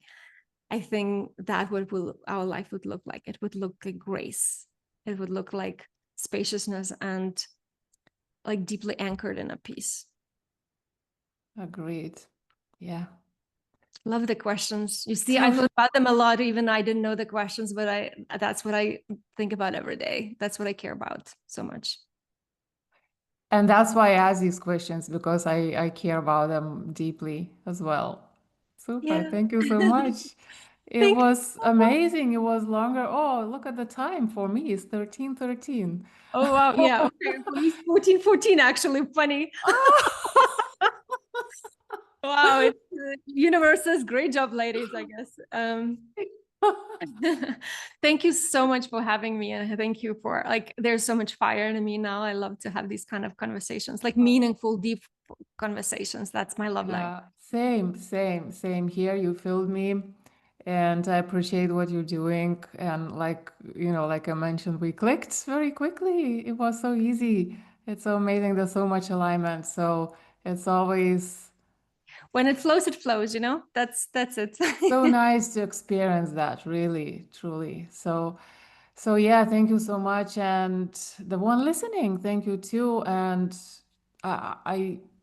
S2: I think that what our life would look like. It would look like grace. It would look like spaciousness and like deeply anchored in a peace.
S1: Agreed. Yeah.
S2: Love the questions. You see, I
S1: So,
S2: thought about them a lot, even I didn't know the questions, but that's what I think about every day. That's what I care about so much.
S1: and that's why I ask these questions, because I care about them deeply as well. Super.
S2: Yeah.
S1: Thank you so much. It
S2: Thank you.
S1: was amazing. It was longer. Oh, look at the time. For me, it's 13:13.
S2: Oh wow. Yeah. Okay. For me, 14:14 actually. Funny. Wow. It's universe says great job, ladies, I guess. Thank you so much for having me, and thank you for, like, there's so much fire in me now. I love to have these kind of conversations, like meaningful, deep conversations. That's my love language.
S1: Yeah, same here. You filled me, and I appreciate what you're doing. And like I mentioned, we clicked very quickly. It was so easy. It's so amazing. There's so much alignment. So it's always
S2: When it flows, it flows, that's it.
S1: so nice to experience that, really, truly. So yeah, thank you so much. And the one listening, thank you too. And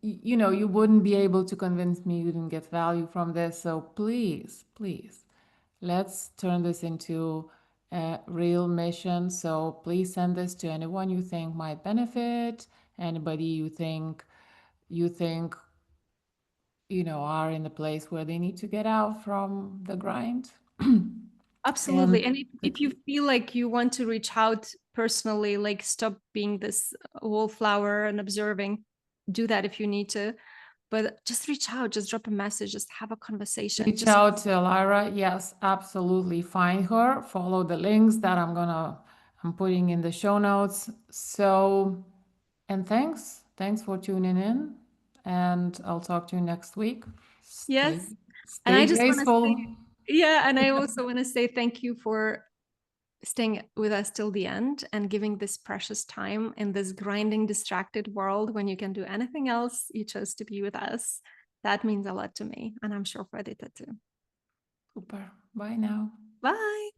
S1: you wouldn't be able to convince me you didn't get value from this. So please, let's turn this into a real mission. So please send this to anyone you think might benefit, anybody you think are in the place where they need to get out from the grind.
S2: Absolutely.
S1: And
S2: And if you feel like you want to reach out personally, like stop being this wallflower and observing, do that if you need to. But just reach out, just drop a message, just have a conversation.
S1: reach
S2: Just
S1: out to Elaira. Yes, absolutely. Find her. Follow the links that I'm putting in the show notes. So, and thanks for tuning in. And I'll talk to you next week. Stay,
S2: yes. And
S1: stay
S2: I just want to say,
S1: graceful.
S2: yeah, and I also want to say thank you for staying with us till the end and giving this precious time in this grinding, distracted world when you can do anything else. You chose to be with us. That means a lot to me, and I'm sure for Adita too.
S1: Super. Bye now.
S2: Bye.